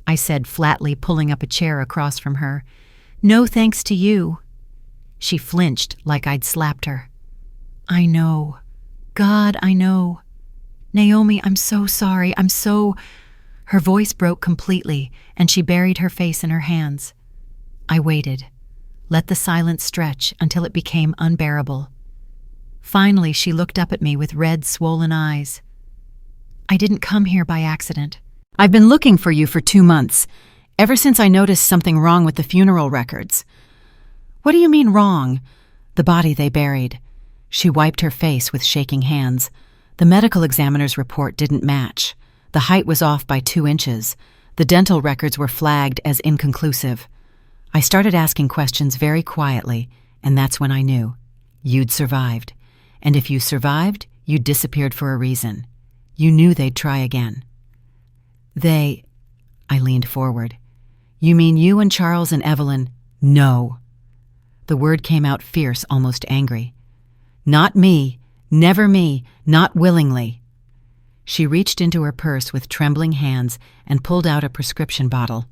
I said flatly, pulling up a chair across from her. "No thanks to you." She flinched like I'd slapped her. "I know. God, I know. Naomi, I'm so sorry. I'm so—" Her voice broke completely, and she buried her face in her hands. I waited, let the silence stretch until it became unbearable. Finally, she looked up at me with red, swollen eyes. "I didn't come here by accident. I've been looking for you for 2 months, ever since I noticed something wrong with the funeral records." "What do you mean wrong?" "The body they buried." She wiped her face with shaking hands. "The medical examiner's report didn't match. The height was off by 2 inches. The dental records were flagged as inconclusive." I started asking questions very quietly, and that's when I knew. You'd survived. And if you survived, you disappeared for a reason. You knew they'd try again. "They—" I leaned forward. "You mean you and Charles and Evelyn—" "No." The word came out fierce, almost angry. "Not me. Never me. Not willingly." She reached into her purse with trembling hands and pulled out a prescription bottle.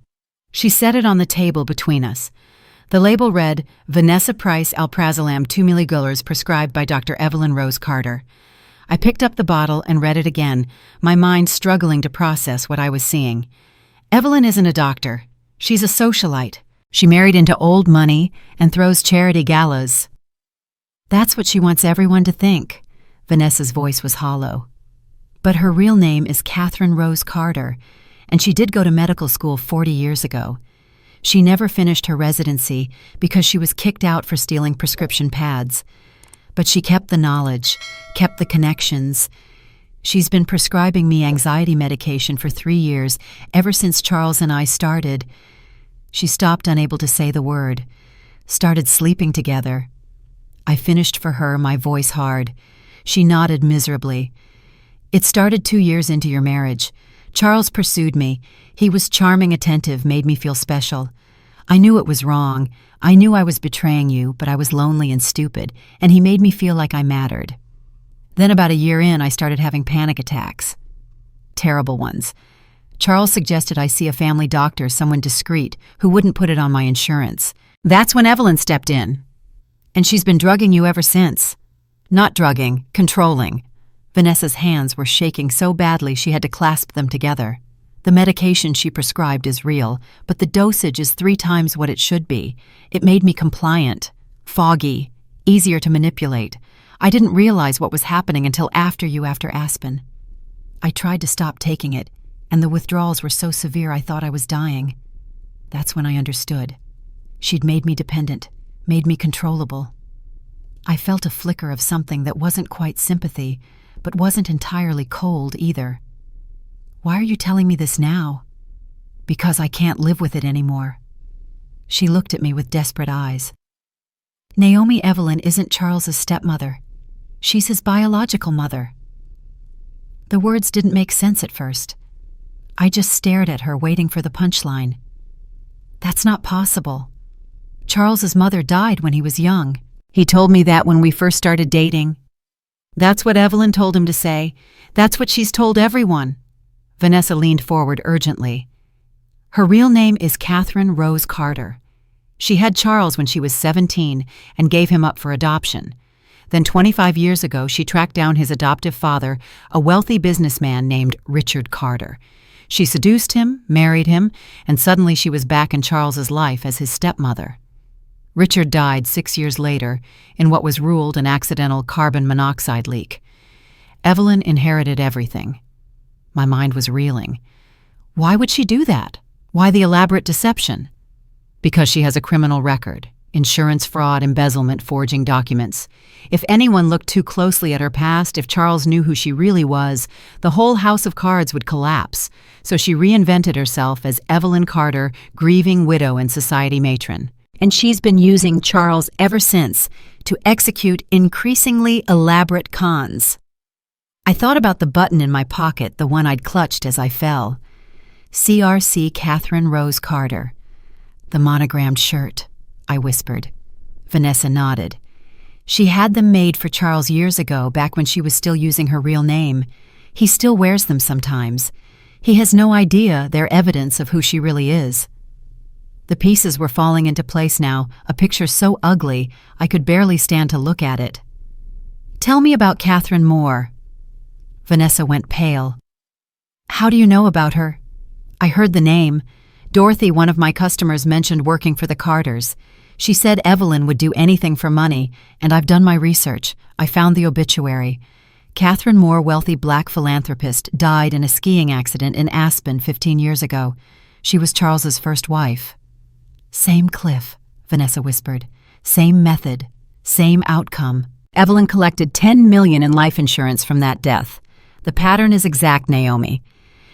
She set it on the table between us. The label read, "Vanessa Price Alprazolam 2 milligulars prescribed by Dr. Evelyn Rose Carter." I picked up the bottle and read it again, my mind struggling to process what I was seeing. Evelyn isn't a doctor. She's a socialite. She married into old money and throws charity galas. That's what she wants everyone to think. Vanessa's voice was hollow. But her real name is Catherine Rose Carter, and she did go to medical school 40 years ago. She never finished her residency because she was kicked out for stealing prescription pads. But she kept the knowledge, kept the connections. She's been prescribing me anxiety medication for 3 years, ever since Charles and I started. She stopped unable to say the word, started sleeping together. I finished for her, my voice hard. She nodded miserably. It started 2 years into your marriage. Charles pursued me. He was charming, attentive, made me feel special. I knew it was wrong. I knew I was betraying you, but I was lonely and stupid, and he made me feel like I mattered. Then about a year in, I started having panic attacks. Terrible ones. Charles suggested I see a family doctor, someone discreet, who wouldn't put it on my insurance. That's when Evelyn stepped in. And she's been drugging you ever since. Not drugging, controlling. Vanessa's hands were shaking so badly she had to clasp them together. The medication she prescribed is real, but the dosage is 3 times what it should be. It made me compliant, foggy, easier to manipulate. I didn't realize what was happening until after Aspen. I tried to stop taking it, and the withdrawals were so severe I thought I was dying. That's when I understood. She'd made me dependent, made me controllable. I felt a flicker of something that wasn't quite sympathy, but wasn't entirely cold either. Why are you telling me this now? Because I can't live with it anymore. She looked at me with desperate eyes. Naomi Evelyn isn't Charles's stepmother. She's his biological mother. The words didn't make sense at first. I just stared at her, waiting for the punchline. That's not possible. Charles's mother died when he was young. He told me that when we first started dating. That's what Evelyn told him to say. That's what she's told everyone. Vanessa leaned forward urgently. Her real name is Catherine Rose Carter. She had Charles when she was 17 and gave him up for adoption. Then 25 years ago, she tracked down his adoptive father, a wealthy businessman named Richard Carter. She seduced him, married him, and suddenly she was back in Charles's life as his stepmother. Richard died 6 years later in what was ruled an accidental carbon monoxide leak. Evelyn inherited everything. My mind was reeling. Why would she do that? Why the elaborate deception? Because she has a criminal record. Insurance fraud, embezzlement, forging documents. If anyone looked too closely at her past, if Charles knew who she really was, the whole house of cards would collapse. So she reinvented herself as Evelyn Carter, grieving widow and society matron. And she's been using Charles ever since to execute increasingly elaborate cons. I thought about the button in my pocket, the one I'd clutched as I fell. CRC Catherine Rose Carter. The monogrammed shirt, I whispered. Vanessa nodded. She had them made for Charles years ago, back when she was still using her real name. He still wears them sometimes. He has no idea they're evidence of who she really is. The pieces were falling into place now, a picture so ugly I could barely stand to look at it. Tell me about Catherine Moore. Vanessa went pale. How do you know about her? I heard the name. Dorothy, one of my customers, mentioned working for the Carters. She said Evelyn would do anything for money, and I've done my research. I found the obituary. Catherine Moore, wealthy black philanthropist, died in a skiing accident in Aspen 15 years ago. She was Charles's first wife. Same cliff, Vanessa whispered. Same method. Same outcome. Evelyn collected $10 million in life insurance from that death. The pattern is exact, Naomi.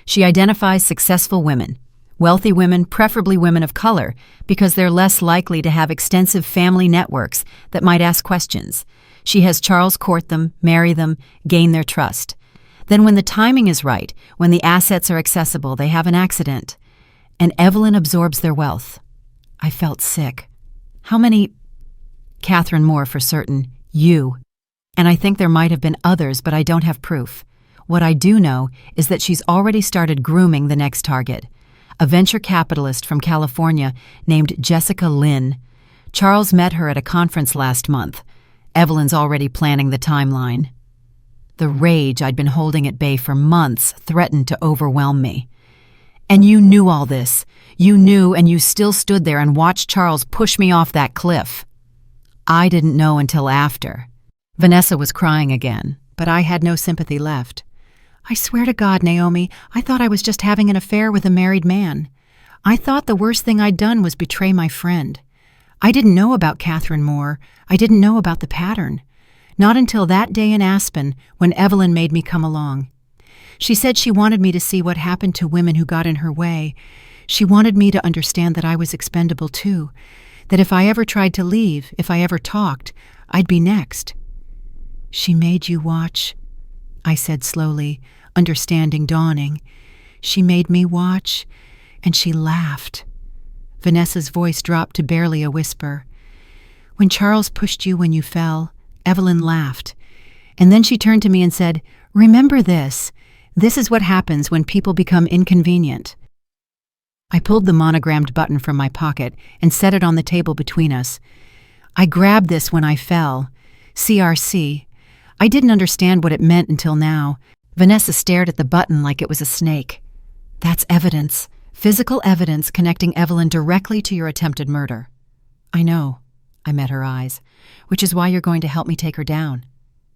She identifies successful women. Wealthy women, preferably women of color, because they're less likely to have extensive family networks that might ask questions. She has Charles court them, marry them, gain their trust. Then when the timing is right, when the assets are accessible, they have an accident. And Evelyn absorbs their wealth. I felt sick. How many? Catherine Moore for certain. You. And I think there might have been others, but I don't have proof. What I do know is that she's already started grooming the next target. A venture capitalist from California named Jessica Lynn. Charles met her at a conference last month. Evelyn's already planning the timeline. The rage I'd been holding at bay for months threatened to overwhelm me. And you knew all this. You knew, and you still stood there and watched Charles push me off that cliff. I didn't know until after. Vanessa was crying again, but I had no sympathy left. I swear to God, Naomi, I thought I was just having an affair with a married man. I thought the worst thing I'd done was betray my friend. I didn't know about Catherine Moore. I didn't know about the pattern. Not until that day in Aspen when Evelyn made me come along. She said she wanted me to see what happened to women who got in her way. She wanted me to understand that I was expendable too, that if I ever tried to leave, if I ever talked, I'd be next. She made you watch, I said slowly, understanding dawning. She made me watch, and she laughed. Vanessa's voice dropped to barely a whisper. When Charles pushed you when you fell, Evelyn laughed, and then she turned to me and said, "Remember this. This is what happens when people become inconvenient." I pulled the monogrammed button from my pocket and set it on the table between us. I grabbed this when I fell. CRC. I didn't understand what it meant until now. Vanessa stared at the button like it was a snake. That's evidence. Physical evidence connecting Evelyn directly to your attempted murder. I know. I met her eyes. Which is why you're going to help me take her down.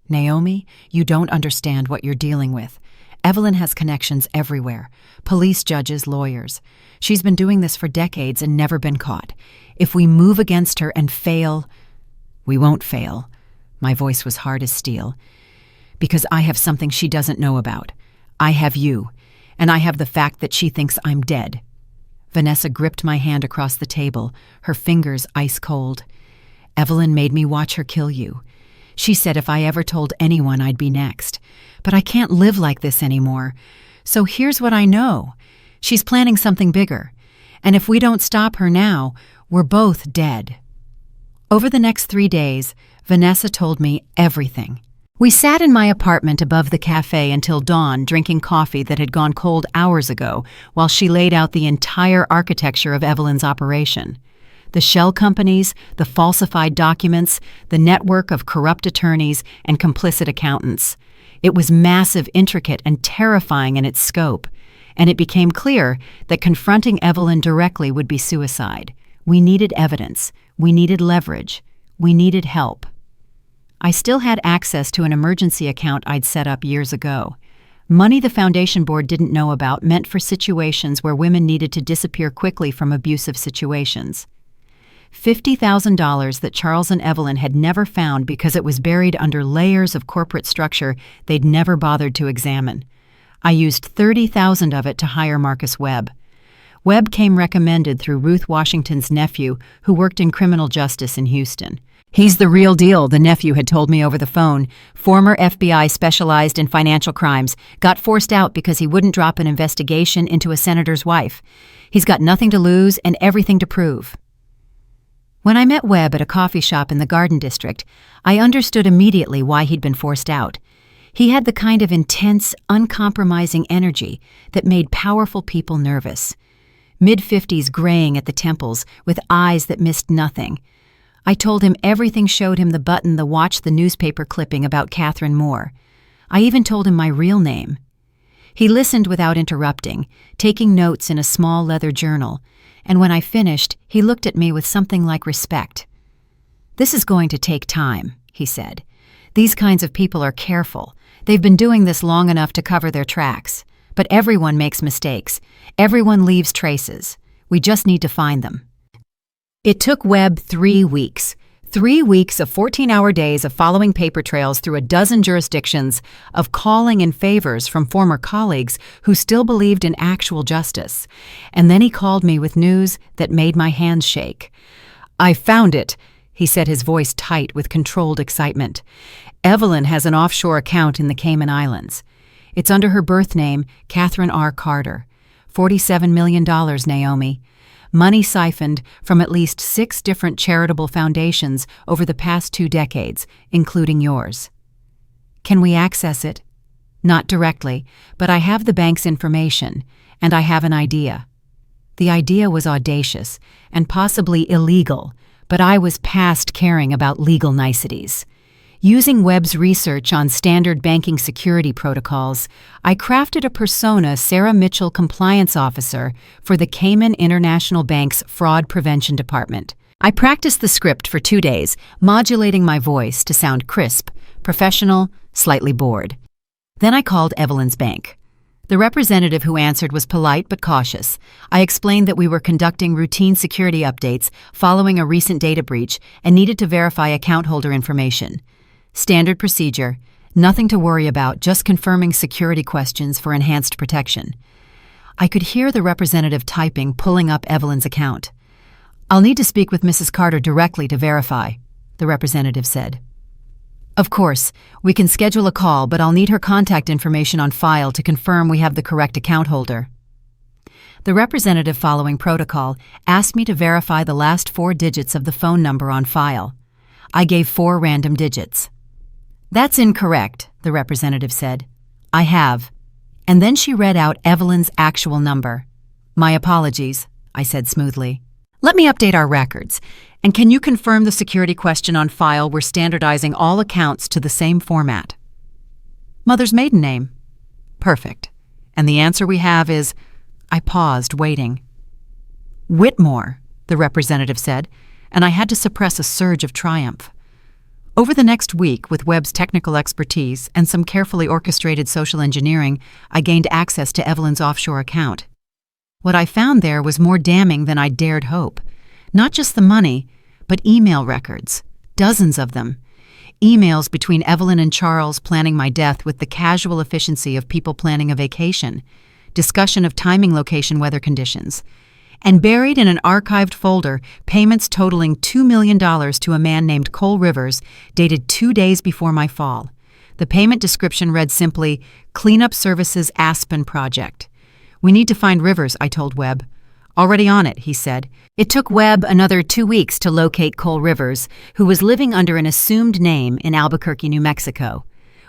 Naomi, you don't understand what you're dealing with. Evelyn has connections everywhere. Police, judges, lawyers. She's been doing this for decades and never been caught. If we move against her and fail, we won't fail. My voice was hard as steel. Because I have something she doesn't know about. I have you, and I have the fact that she thinks I'm dead. Vanessa gripped my hand across the table, her fingers ice cold. Evelyn made me watch her kill you. She said if I ever told anyone I'd be next. But I can't live like this anymore. So here's what I know. She's planning something bigger. And if we don't stop her now, we're both dead. Over the next 3 days, Vanessa told me everything. We sat in my apartment above the cafe until dawn, drinking coffee that had gone cold hours ago, while she laid out the entire architecture of Evelyn's operation. The shell companies, the falsified documents, the network of corrupt attorneys and complicit accountants. It was massive, intricate, and terrifying in its scope, and it became clear that confronting Evelyn directly would be suicide. We needed evidence. We needed leverage. We needed help. I still had access to an emergency account I'd set up years ago. Money the foundation board didn't know about meant for situations where women needed to disappear quickly from abusive situations. $50,000 that Charles and Evelyn had never found because it was buried under layers of corporate structure they'd never bothered to examine. I used $30,000 of it to hire Marcus Webb. Webb came recommended through Ruth Washington's nephew, who worked in criminal justice in Houston. He's the real deal, the nephew had told me over the phone. Former FBI specialized in financial crimes, got forced out because he wouldn't drop an investigation into a senator's wife. He's got nothing to lose and everything to prove. When I met Webb at a coffee shop in the Garden District, I understood immediately why he'd been forced out. He had the kind of intense, uncompromising energy that made powerful people nervous. Mid-50s graying at the temples, with eyes that missed nothing. I told him everything showed him the button to watch the newspaper clipping about Catherine Moore. I even told him my real name. He listened without interrupting, taking notes in a small leather journal, and when I finished, he looked at me with something like respect. "This is going to take time," he said. "These kinds of people are careful. They've been doing this long enough to cover their tracks. But everyone makes mistakes. Everyone leaves traces. We just need to find them." It took Webb 3 weeks. 3 weeks of 14-hour days of following paper trails through a dozen jurisdictions, of calling in favors from former colleagues who still believed in actual justice. And then he called me with news that made my hands shake. "I found it," he said, his voice tight with controlled excitement. "Evelyn has an offshore account in the Cayman Islands. It's under her birth name, Catherine R. Carter. $47 million, Naomi. Money siphoned from at least 6 different charitable foundations over the past 2 decades, including yours. Can we access it? Not directly, but I have the bank's information, and I have an idea." The idea was audacious and possibly illegal, but I was past caring about legal niceties. Using Webb's research on standard banking security protocols, I crafted a persona Sarah Mitchell compliance officer for the Cayman International Bank's Fraud Prevention Department. I practiced the script for 2 days, modulating my voice to sound crisp, professional, slightly bored. Then I called Evelyn's bank. The representative who answered was polite but cautious. I explained that we were conducting routine security updates following a recent data breach and needed to verify account holder information. Standard procedure. Nothing to worry about, just confirming security questions for enhanced protection. I could hear the representative typing, pulling up Evelyn's account. "I'll need to speak with Mrs. Carter directly to verify," the representative said. "Of course, we can schedule a call, but I'll need her contact information on file to confirm we have the correct account holder." The representative, following protocol, asked me to verify the last 4 digits of the phone number on file. I gave 4 random digits. "That's incorrect," the representative said. "I have." And then she read out Evelyn's actual number. "My apologies," I said smoothly. "Let me update our records. And can you confirm the security question on file we're standardizing all accounts to the same format?" "Mother's maiden name." "Perfect. And the answer we have is—" I paused, waiting. "Whitmore," the representative said, and I had to suppress a surge of triumph. Over the next week, with Webb's technical expertise and some carefully orchestrated social engineering, I gained access to Evelyn's offshore account. What I found there was more damning than I dared hope. Not just the money, but email records, dozens of them. Emails between Evelyn and Charles planning my death with the casual efficiency of people planning a vacation, discussion of timing, location, weather conditions. And buried in an archived folder, payments totaling $2 million to a man named Cole Rivers, dated 2 days before my fall. The payment description read simply, "Cleanup Services Aspen Project." "We need to find Rivers," I told Webb. "Already on it," he said. It took Webb another 2 weeks to locate Cole Rivers, who was living under an assumed name in Albuquerque, New Mexico.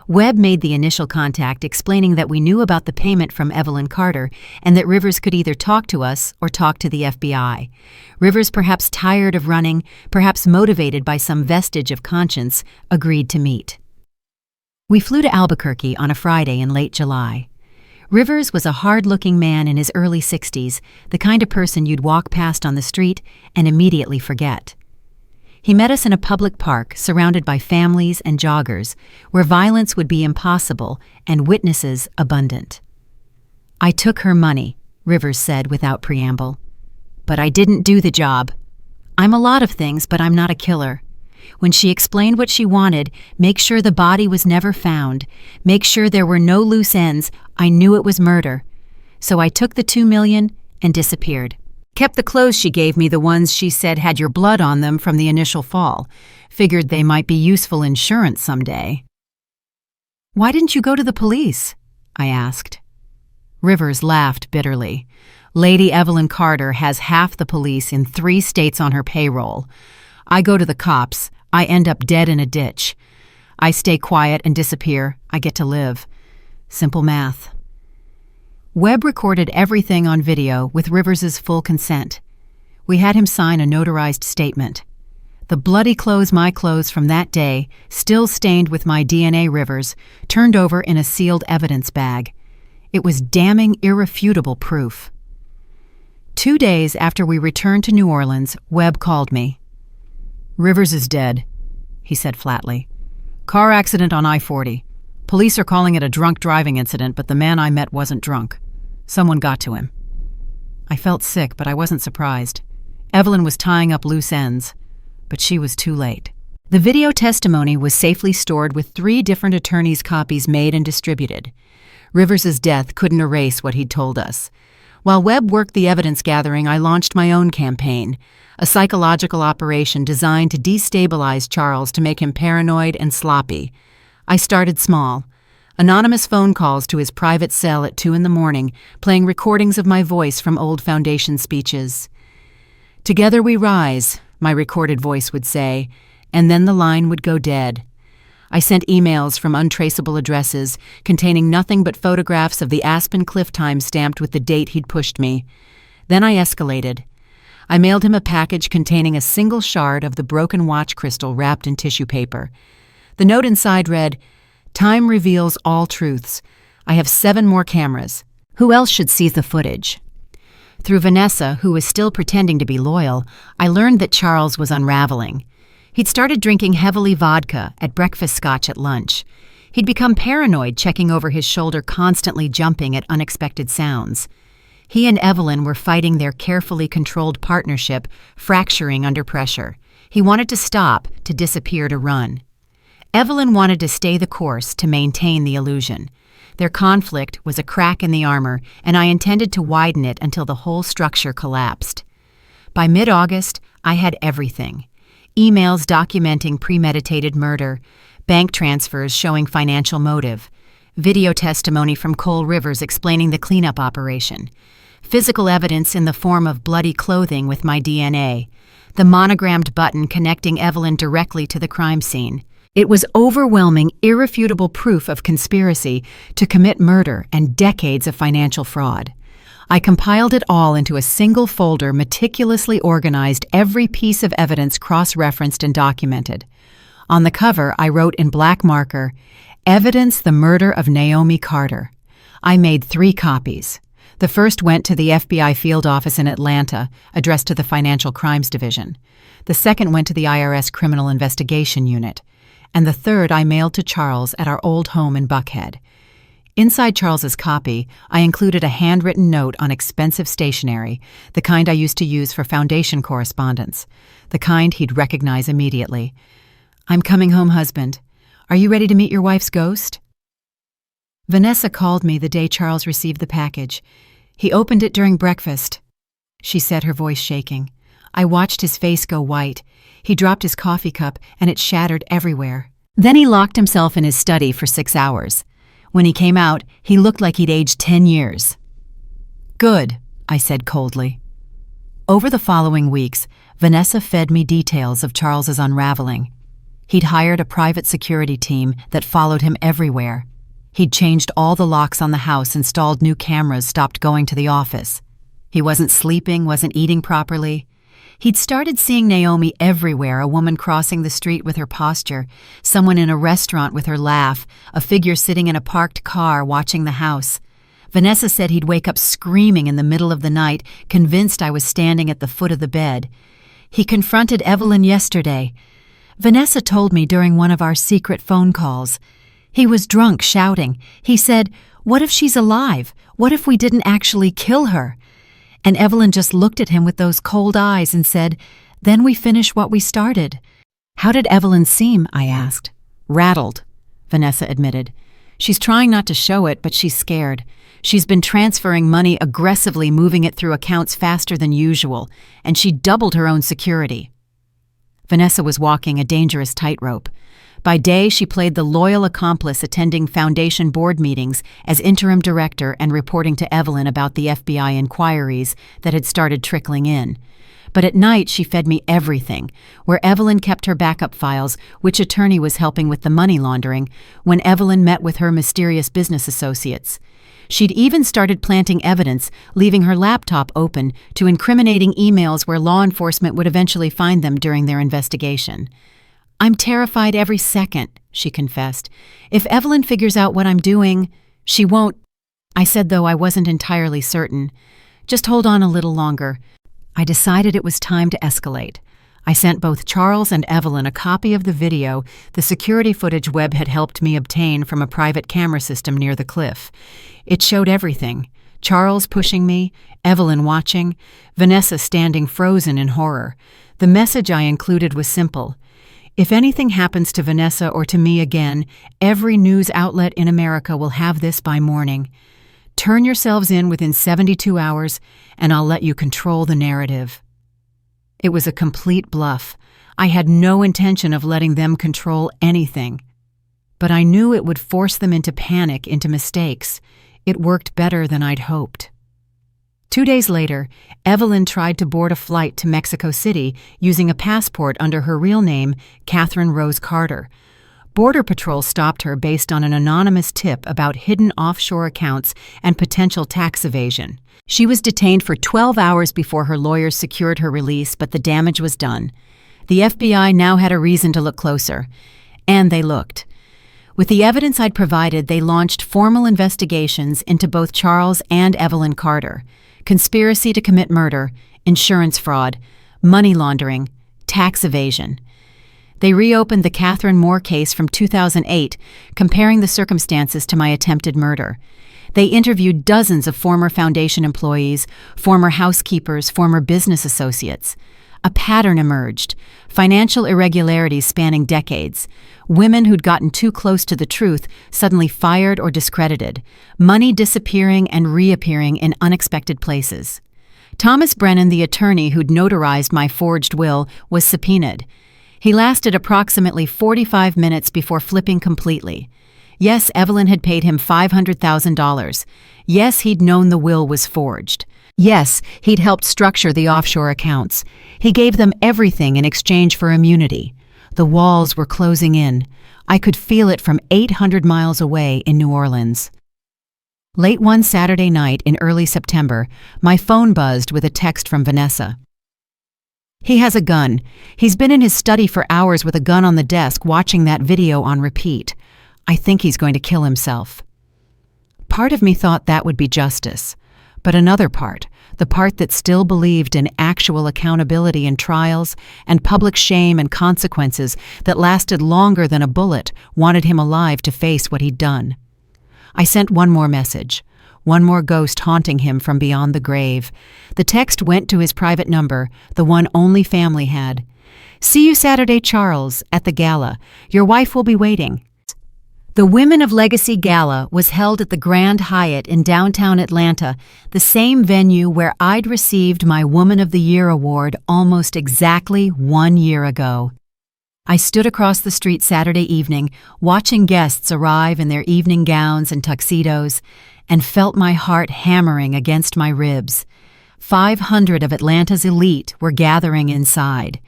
Webb made the initial contact, explaining that we knew about the payment from Evelyn Carter and that Rivers could either talk to us or talk to the FBI. Rivers, perhaps tired of running, perhaps motivated by some vestige of conscience, agreed to meet. We flew to Albuquerque on a Friday in late July. Rivers was a hard-looking man in his early 60s, the kind of person you'd walk past on the street and immediately forget. He met us in a public park surrounded by families and joggers, where violence would be impossible and witnesses abundant. "I took her money," Rivers said without preamble. "But I didn't do the job. I'm a lot of things, but I'm not a killer. When she explained what she wanted, make sure the body was never found, make sure there were no loose ends, I knew it was murder. So I took the $2 million and disappeared. Kept the clothes she gave me, the ones she said had your blood on them from the initial fall. Figured they might be useful insurance someday." "Why didn't you go to the police?" I asked. Rivers laughed bitterly. "Lady Evelyn Carter has half the police in 3 states on her payroll. I go to the cops, I end up dead in a ditch. I stay quiet and disappear, I get to live. Simple math." Webb recorded everything on video with Rivers's full consent. We had him sign a notarized statement. The bloody clothes, my clothes from that day, still stained with my DNA, Rivers, turned over in a sealed evidence bag. It was damning, irrefutable proof. 2 days after we returned to New Orleans, Webb called me. "Rivers is dead," he said flatly. "Car accident on I-40. Police are calling it a drunk driving incident, but the man I met wasn't drunk. Someone got to him." I felt sick, but I wasn't surprised. Evelyn was tying up loose ends, but she was too late. The video testimony was safely stored with 3 different attorneys' copies made and distributed. Rivers's death couldn't erase what he'd told us. While Webb worked the evidence gathering, I launched my own campaign, a psychological operation designed to destabilize Charles to make him paranoid and sloppy. I started small. Anonymous phone calls to his private cell at 2 a.m, playing recordings of my voice from old foundation speeches. "Together we rise," my recorded voice would say, and then the line would go dead. I sent emails from untraceable addresses containing nothing but photographs of the Aspen Cliff time stamped with the date he'd pushed me. Then I escalated. I mailed him a package containing a single shard of the broken watch crystal wrapped in tissue paper. The note inside read, "Time reveals all truths. I have 7 more cameras. Who else should see the footage?" Through Vanessa, who was still pretending to be loyal, I learned that Charles was unraveling. He'd started drinking heavily vodka at breakfast scotch at lunch. He'd become paranoid, checking over his shoulder, constantly jumping at unexpected sounds. He and Evelyn were fighting their carefully controlled partnership, fracturing under pressure. He wanted to stop, to disappear, to run. Evelyn wanted to stay the course, to maintain the illusion. Their conflict was a crack in the armor, and I intended to widen it until the whole structure collapsed. By mid-August, I had everything. Emails documenting premeditated murder, bank transfers showing financial motive, video testimony from Cole Rivers explaining the cleanup operation, physical evidence in the form of bloody clothing with my DNA, the monogrammed button connecting Evelyn directly to the crime scene. It was overwhelming, irrefutable proof of conspiracy to commit murder and decades of financial fraud. I compiled it all into a single folder, meticulously organized, every piece of evidence cross-referenced and documented. On the cover, I wrote in black marker, "Evidence the murder of Naomi Carter." I made 3 copies. The first went to the FBI field office in Atlanta, addressed to the Financial Crimes Division. The second went to the IRS Criminal Investigation Unit. And the third I mailed to Charles at our old home in Buckhead. Inside Charles's copy, I included a handwritten note on expensive stationery, the kind I used to use for foundation correspondence, the kind he'd recognize immediately. "I'm coming home, husband. Are you ready to meet your wife's ghost?" Vanessa called me the day Charles received the package. "He opened it during breakfast," she said, her voice shaking. I watched his face go white. He dropped his coffee cup, and it shattered everywhere. Then he locked himself in his study for 6 hours. When he came out, he looked like he'd aged 10 years. "Good," I said coldly. Over the following weeks, Vanessa fed me details of Charles's unraveling. He'd hired a private security team that followed him everywhere. He'd changed all the locks on the house, installed new cameras, stopped going to the office. He wasn't sleeping, wasn't eating properly. He'd started seeing Naomi everywhere, a woman crossing the street with her posture, someone in a restaurant with her laugh, a figure sitting in a parked car watching the house. Vanessa said he'd wake up screaming in the middle of the night, convinced I was standing at the foot of the bed. He confronted Evelyn yesterday. Vanessa told me during one of our secret phone calls. He was drunk, shouting. He said, "What if she's alive? What if we didn't actually kill her?" And Evelyn just looked at him with those cold eyes and said, "Then we finish what we started." "How did Evelyn seem?" I asked. "Rattled," Vanessa admitted. "She's trying not to show it, but she's scared. She's been transferring money aggressively, moving it through accounts faster than usual, and she doubled her own security." Vanessa was walking a dangerous tightrope. By day, she played the loyal accomplice, attending foundation board meetings as interim director and reporting to Evelyn about the FBI inquiries that had started trickling in. But at night, she fed me everything, where Evelyn kept her backup files, which attorney was helping with the money laundering, when Evelyn met with her mysterious business associates. She'd even started planting evidence, leaving her laptop open to incriminating emails where law enforcement would eventually find them during their investigation. "I'm terrified every second," she confessed. "If Evelyn figures out what I'm doing, she won't—" I said, though I wasn't entirely certain. "Just hold on a little longer." I decided it was time to escalate. I sent both Charles and Evelyn a copy of the video the security footage Webb had helped me obtain from a private camera system near the cliff. It showed everything. Charles pushing me, Evelyn watching, Vanessa standing frozen in horror. The message I included was simple. If anything happens to Vanessa or to me again, every news outlet in America will have this by morning. Turn yourselves in within 72 hours, and I'll let you control the narrative. It was a complete bluff. I had no intention of letting them control anything. But I knew it would force them into panic, into mistakes. It worked better than I'd hoped. 2 days later, Evelyn tried to board a flight to Mexico City using a passport under her real name, Catherine Rose Carter. Border Patrol stopped her based on an anonymous tip about hidden offshore accounts and potential tax evasion. She was detained for 12 hours before her lawyers secured her release, but the damage was done. The FBI now had a reason to look closer. And they looked. With the evidence I'd provided, they launched formal investigations into both Charles and Evelyn Carter. Conspiracy to commit murder, insurance fraud, money laundering, tax evasion. They reopened the Catherine Moore case from 2008, comparing the circumstances to my attempted murder. They interviewed dozens of former Foundation employees, former housekeepers, former business associates. A pattern emerged: financial irregularities spanning decades, women who'd gotten too close to the truth suddenly fired or discredited, money disappearing and reappearing in unexpected places. Thomas Brennan, the attorney who'd notarized my forged will, was subpoenaed. He lasted approximately 45 minutes before flipping completely. Yes, Evelyn had paid him $500,000. Yes, he'd known the will was forged. Yes, he'd helped structure the offshore accounts. He gave them everything in exchange for immunity. The walls were closing in. I could feel it from 800 miles away in New Orleans. Late one Saturday night in early September, my phone buzzed with a text from Vanessa. "He has a gun. He's been in his study for hours with a gun on the desk watching that video on repeat. I think he's going to kill himself." Part of me thought that would be justice. But another part, the part that still believed in actual accountability in trials and public shame and consequences that lasted longer than a bullet, wanted him alive to face what he'd done. I sent one more message, one more ghost haunting him from beyond the grave. The text went to his private number, the one only family had. "See you Saturday, Charles, at the gala. Your wife will be waiting." The Women of Legacy Gala was held at the Grand Hyatt in downtown Atlanta, the same venue where I'd received my Woman of the Year award almost exactly 1 year ago. I stood across the street Saturday evening, watching guests arrive in their evening gowns and tuxedos, and felt my heart hammering against my ribs. 500 of Atlanta's elite were gathering inside.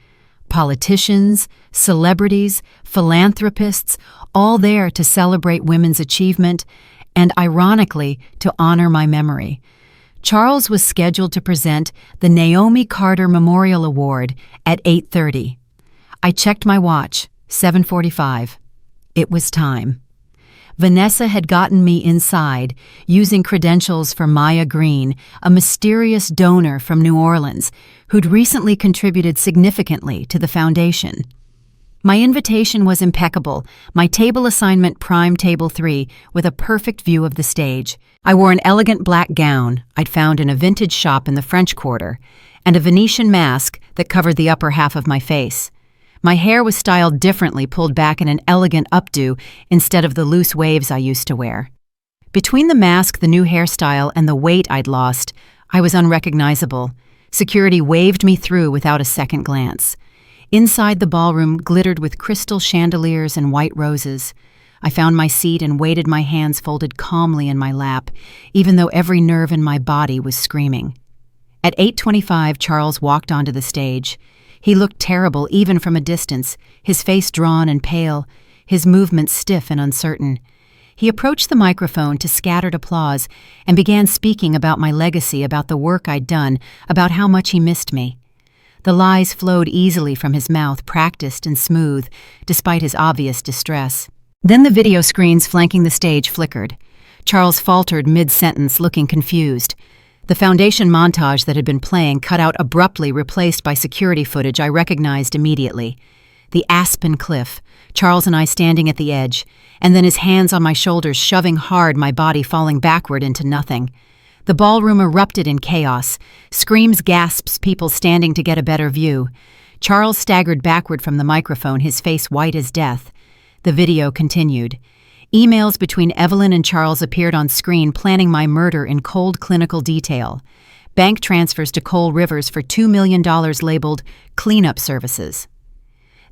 Politicians, celebrities, philanthropists, all there to celebrate women's achievement and, ironically, to honor my memory. Charles was scheduled to present the Naomi Carter Memorial Award at 8:30. I checked my watch, 7:45. It was time. Vanessa had gotten me inside, using credentials for Maya Green, a mysterious donor from New Orleans who'd recently contributed significantly to the foundation. My invitation was impeccable, my table assignment prime table 3 with a perfect view of the stage. I wore an elegant black gown I'd found in a vintage shop in the French Quarter, and a Venetian mask that covered the upper half of my face. My hair was styled differently, pulled back in an elegant updo instead of the loose waves I used to wear. Between the mask, the new hairstyle, and the weight I'd lost, I was unrecognizable. Security waved me through without a second glance. Inside, the ballroom glittered with crystal chandeliers and white roses. I found my seat and waited, my hands folded calmly in my lap, even though every nerve in my body was screaming. At 8:25, Charles walked onto the stage. He looked terrible even from a distance, his face drawn and pale, his movements stiff and uncertain. He approached the microphone to scattered applause and began speaking about my legacy, about the work I'd done, about how much he missed me. The lies flowed easily from his mouth, practiced and smooth, despite his obvious distress. Then the video screens flanking the stage flickered. Charles faltered mid-sentence, looking confused. The foundation montage that had been playing cut out abruptly, replaced by security footage I recognized immediately. The aspen cliff, Charles and I standing at the edge, and then his hands on my shoulders shoving hard, my body falling backward into nothing. The ballroom erupted in chaos, screams, gasps, people standing to get a better view. Charles staggered backward from the microphone, his face white as death. The video continued. Emails between Evelyn and Charles appeared on screen, planning my murder in cold clinical detail. Bank transfers to Cole Rivers for $2 million labeled cleanup services.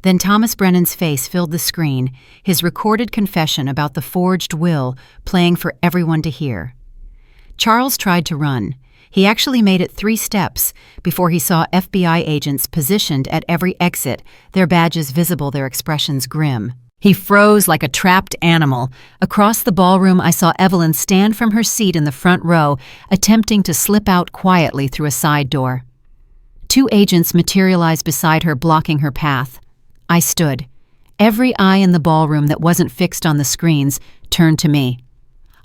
Then Thomas Brennan's face filled the screen, his recorded confession about the forged will playing for everyone to hear. Charles tried to run. He actually made it 3 steps before he saw FBI agents positioned at every exit, their badges visible, their expressions grim. He froze like a trapped animal. Across the ballroom, I saw Evelyn stand from her seat in the front row, attempting to slip out quietly through a side door. 2 agents materialized beside her, blocking her path. I stood. Every eye in the ballroom that wasn't fixed on the screens turned to me.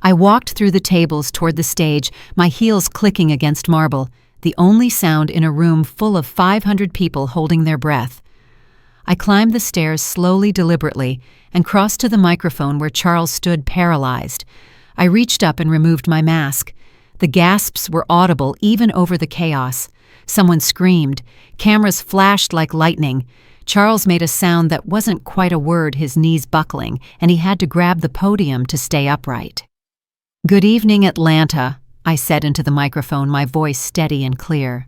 I walked through the tables toward the stage, my heels clicking against marble, the only sound in a room full of 500 people holding their breath. I climbed the stairs slowly, deliberately, and crossed to the microphone where Charles stood paralyzed. I reached up and removed my mask. The gasps were audible even over the chaos. Someone screamed. Cameras flashed like lightning. Charles made a sound that wasn't quite a word, his knees buckling, and he had to grab the podium to stay upright. "Good evening, Atlanta," I said into the microphone, my voice steady and clear.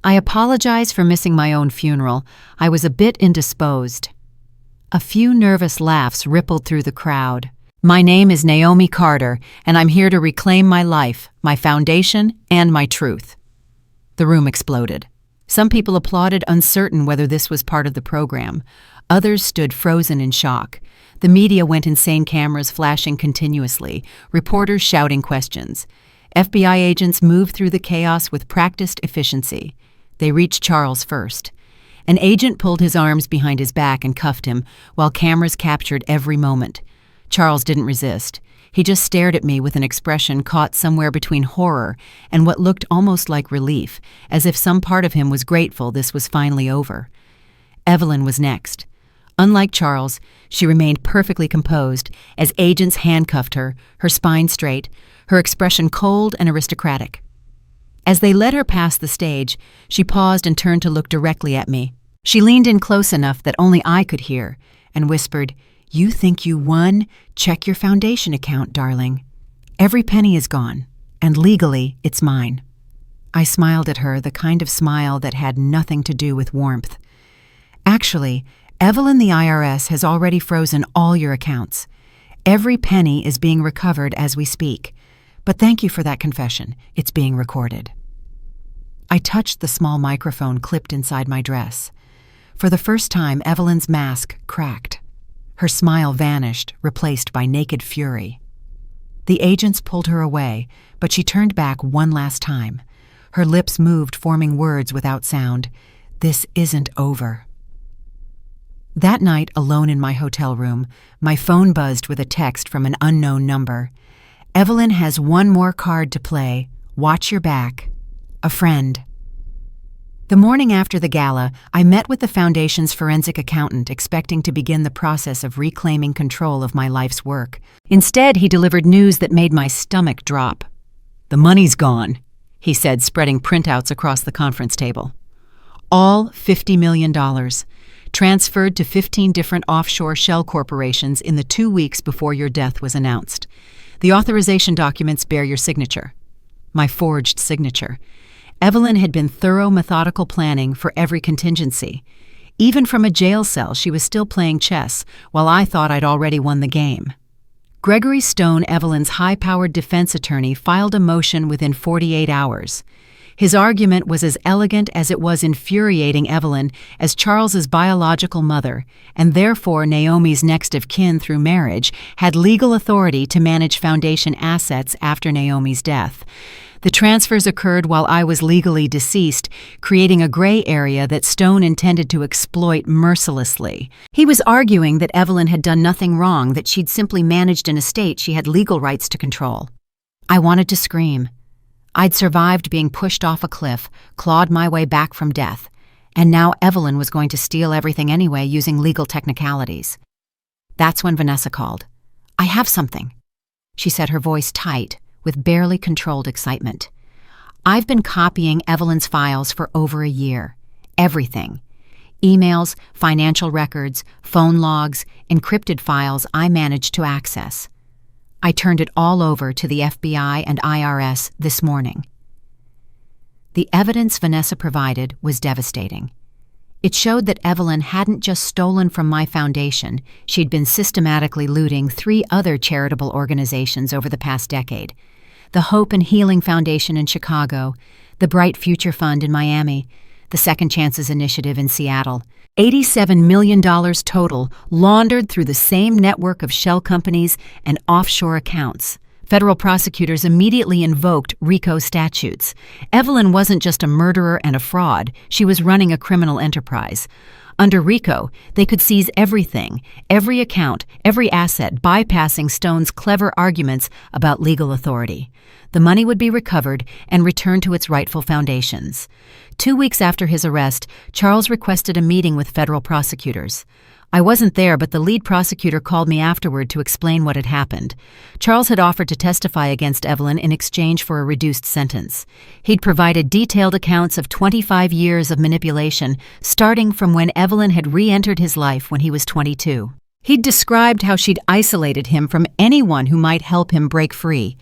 "I apologize for missing my own funeral. I was a bit indisposed." A few nervous laughs rippled through the crowd. "My name is Naomi Carter, and I'm here to reclaim my life, my foundation, and my truth." The room exploded. Some people applauded, uncertain whether this was part of the program. Others stood frozen in shock. The media went insane, cameras flashing continuously, reporters shouting questions. FBI agents moved through the chaos with practiced efficiency. They reached Charles first. An agent pulled his arms behind his back and cuffed him, while cameras captured every moment. Charles didn't resist. He just stared at me with an expression caught somewhere between horror and what looked almost like relief, as if some part of him was grateful this was finally over. Evelyn was next. Unlike Charles, she remained perfectly composed as agents handcuffed her, her spine straight, her expression cold and aristocratic. As they led her past the stage, she paused and turned to look directly at me. She leaned in close enough that only I could hear and whispered, "You think you won? Check your foundation account, darling. Every penny is gone, and legally, it's mine." I smiled at her, the kind of smile that had nothing to do with warmth. "Actually, Evelyn, the IRS has already frozen all your accounts. Every penny is being recovered as we speak. But thank you for that confession. It's being recorded." I touched the small microphone clipped inside my dress. For the first time, Evelyn's mask cracked. Her smile vanished, replaced by naked fury. The agents pulled her away, but she turned back one last time. Her lips moved, forming words without sound. "This isn't over." That night, alone in my hotel room, my phone buzzed with a text from an unknown number. "Evelyn has one more card to play. Watch your back. A friend." The morning after the gala, I met with the Foundation's forensic accountant, expecting to begin the process of reclaiming control of my life's work. Instead, he delivered news that made my stomach drop. "The money's gone," he said, spreading printouts across the conference table. "All $50 million, transferred to 15 different offshore shell corporations in the 2 weeks before your death was announced. The authorization documents bear your signature." My forged signature. Evelyn had been thorough, methodical planning for every contingency. Even from a jail cell, she was still playing chess, while I thought I'd already won the game. Gregory Stone, Evelyn's high-powered defense attorney, filed a motion within 48 hours. His argument was as elegant as it was infuriating Evelyn as Charles's biological mother, and therefore Naomi's next of kin through marriage, had legal authority to manage Foundation assets after Naomi's death. The transfers occurred while I was legally deceased, creating a gray area that Stone intended to exploit mercilessly. He was arguing that Evelyn had done nothing wrong, that she'd simply managed an estate she had legal rights to control. I wanted to scream. I'd survived being pushed off a cliff, clawed my way back from death, and now Evelyn was going to steal everything anyway using legal technicalities. That's when Vanessa called. "I have something," she said, her voice tight, with barely controlled excitement. "I've been copying Evelyn's files for over a year. Everything. Emails, financial records, phone logs, encrypted files I managed to access. I turned it all over to the FBI and IRS this morning." The evidence Vanessa provided was devastating. It showed that Evelyn hadn't just stolen from my foundation, she'd been systematically looting 3 other charitable organizations over the past decade: the Hope and Healing Foundation in Chicago, the Bright Future Fund in Miami, the Second Chances Initiative in Seattle. $87 million total, laundered through the same network of shell companies and offshore accounts. Federal prosecutors immediately invoked RICO statutes. Evelyn wasn't just a murderer and a fraud, she was running a criminal enterprise. Under RICO, they could seize everything, every account, every asset, bypassing Stone's clever arguments about legal authority. The money would be recovered and returned to its rightful foundations. 2 weeks after his arrest, Charles requested a meeting with federal prosecutors. I wasn't there, but the lead prosecutor called me afterward to explain what had happened. Charles had offered to testify against Evelyn in exchange for a reduced sentence. He'd provided detailed accounts of 25 years of manipulation, starting from when Evelyn had re-entered his life when he was 22. He'd described how she'd isolated him from anyone who might help him break free,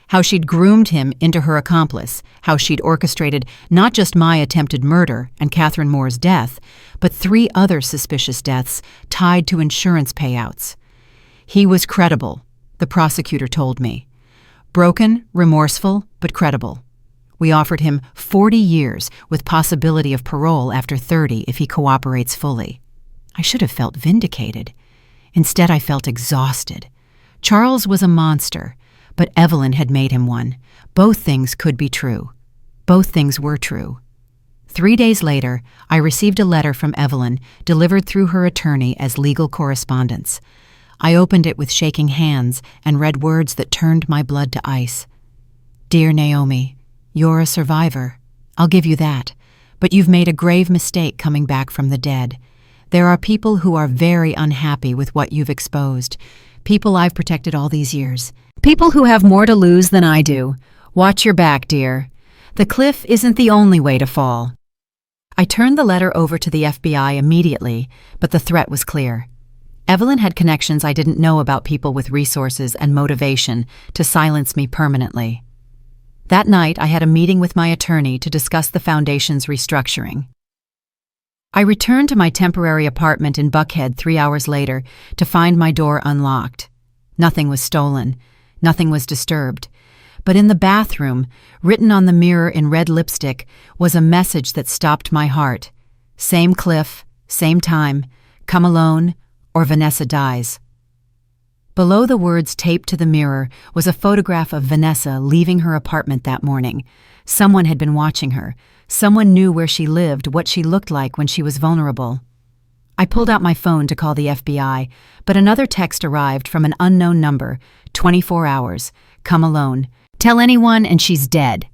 how she'd groomed him into her accomplice, how she'd orchestrated not just my attempted murder and Catherine Moore's death, but 3 other suspicious deaths tied to insurance payouts. He was credible, the prosecutor told me. Broken, remorseful, but credible. We offered him 40 years with possibility of parole after 30 if he cooperates fully. I should have felt vindicated. Instead, I felt exhausted. Charles was a monster, but Evelyn had made him one. Both things could be true. Both things were true. 3 days later, I received a letter from Evelyn, delivered through her attorney as legal correspondence. I opened it with shaking hands and read words that turned my blood to ice. Dear Naomi, you're a survivor. I'll give you that. But you've made a grave mistake coming back from the dead. There are people who are very unhappy with what you've exposed. People I've protected all these years. People who have more to lose than I do. Watch your back, dear. The cliff isn't the only way to fall. I turned the letter over to the FBI immediately, but the threat was clear. Evelyn had connections I didn't know about people with resources and motivation to silence me permanently. That night, I had a meeting with my attorney to discuss the foundation's restructuring. I returned to my temporary apartment in Buckhead 3 hours later to find my door unlocked. Nothing was stolen. Nothing was disturbed. But in the bathroom, written on the mirror in red lipstick, was a message that stopped my heart. Same cliff, same time, come alone, or Vanessa dies. Below the words taped to the mirror was a photograph of Vanessa leaving her apartment that morning. Someone had been watching her. Someone knew where she lived, what she looked like when she was vulnerable. I pulled out my phone to call the FBI, but another text arrived from an unknown number, 24 hours, come alone. Tell anyone and she's dead.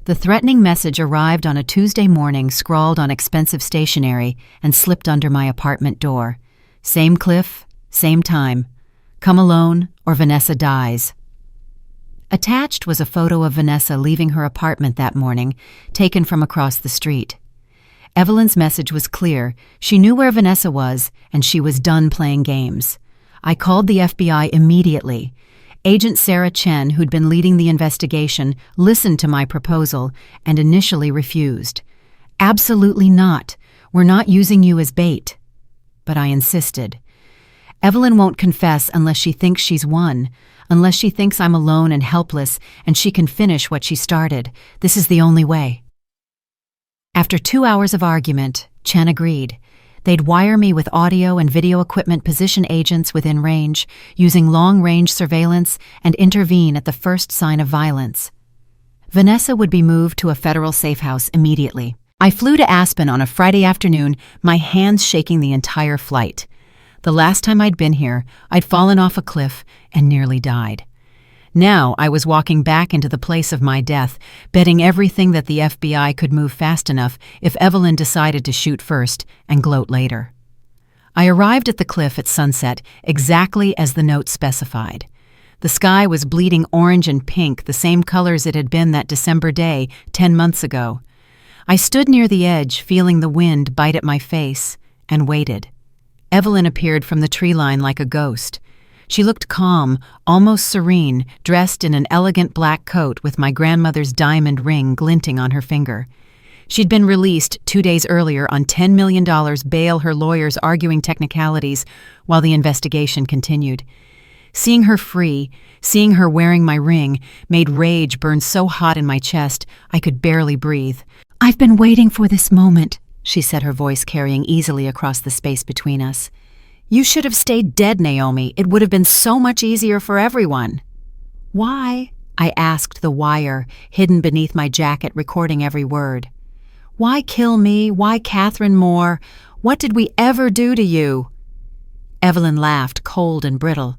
The threatening message arrived on a Tuesday morning, scrawled on expensive stationery, and slipped under my apartment door. Same cliff, same time. Come alone or Vanessa dies. Attached was a photo of Vanessa leaving her apartment that morning, taken from across the street. Evelyn's message was clear. She knew where Vanessa was, and she was done playing games. I called the FBI immediately. Agent Sarah Chen, who'd been leading the investigation, listened to my proposal and initially refused. Absolutely not. We're not using you as bait. But I insisted. Evelyn won't confess unless she thinks she's won, unless she thinks I'm alone and helpless and she can finish what she started. This is the only way. After 2 hours of argument, Chen agreed. They'd wire me with audio and video equipment, position agents within range, using long-range surveillance, and intervene at the first sign of violence. Vanessa would be moved to a federal safe house immediately. I flew to Aspen on a Friday afternoon, my hands shaking the entire flight. The last time I'd been here, I'd fallen off a cliff and nearly died. Now I was walking back into the place of my death, betting everything that the FBI could move fast enough if Evelyn decided to shoot first and gloat later. I arrived at the cliff at sunset, exactly as the note specified. The sky was bleeding orange and pink, the same colors it had been that December day 10 months ago. I stood near the edge, feeling the wind bite at my face, and waited. Evelyn appeared from the tree line like a ghost. She looked calm, almost serene, dressed in an elegant black coat with my grandmother's diamond ring glinting on her finger. She'd been released 2 days earlier on $10 million bail, her lawyers arguing technicalities while the investigation continued. Seeing her free, seeing her wearing my ring, made rage burn so hot in my chest I could barely breathe. "I've been waiting for this moment," she said, her voice carrying easily across the space between us. "You should have stayed dead, Naomi. It would have been so much easier for everyone." "Why?" I asked, the wire hidden beneath my jacket recording every word. "Why kill me? Why Catherine Moore? What did we ever do to you?" Evelyn laughed, cold and brittle.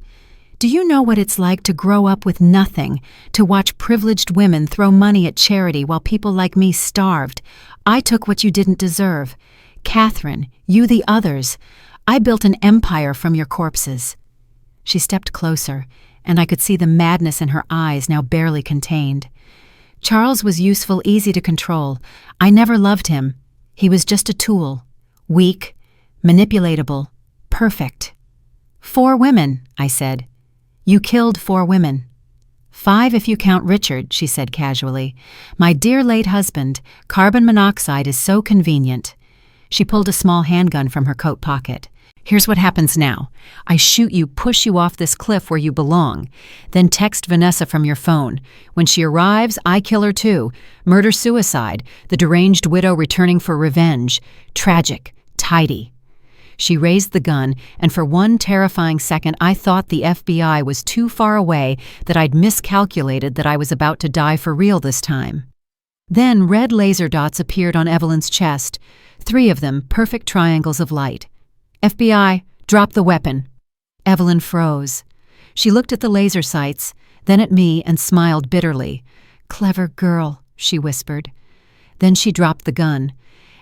"Do you know what it's like to grow up with nothing, to watch privileged women throw money at charity while people like me starved? I took what you didn't deserve. Catherine, you the others. I built an empire from your corpses." She stepped closer, and I could see the madness in her eyes, now barely contained. "Charles was useful, easy to control. I never loved him. He was just a tool. Weak, manipulatable, perfect." "4 women," I said. "You killed 4 women." "5 if you count Richard," she said casually. "My dear late husband, carbon monoxide is so convenient." She pulled a small handgun from her coat pocket. "Here's what happens now. I shoot you, push you off this cliff where you belong. Then text Vanessa from your phone. When she arrives, I kill her too. Murder-suicide, the deranged widow returning for revenge. Tragic, tidy." She raised the gun, and for one terrifying second I thought the FBI was too far away, that I'd miscalculated that I was about to die for real this time. Then red laser dots appeared on Evelyn's chest, 3 of them perfect triangles of light. "FBI, drop the weapon." Evelyn froze. She looked at the laser sights, then at me and smiled bitterly. "Clever girl," she whispered. Then she dropped the gun.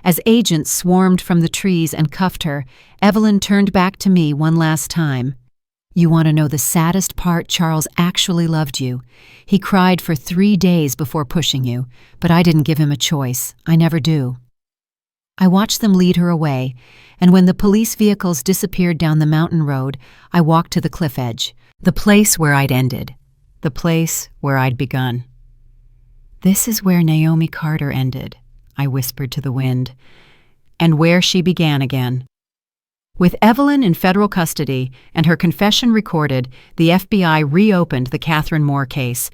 As agents swarmed from the trees and cuffed her, Evelyn turned back to me one last time. "You want to know the saddest part? Charles actually loved you. He cried for 3 days before pushing you, but I didn't give him a choice. I never do." I watched them lead her away, and when the police vehicles disappeared down the mountain road, I walked to the cliff edge, the place where I'd ended, the place where I'd begun. "This is where Naomi Carter ended," I whispered to the wind, "and where she began again." With Evelyn in federal custody and her confession recorded, the FBI reopened the Catherine Moore case.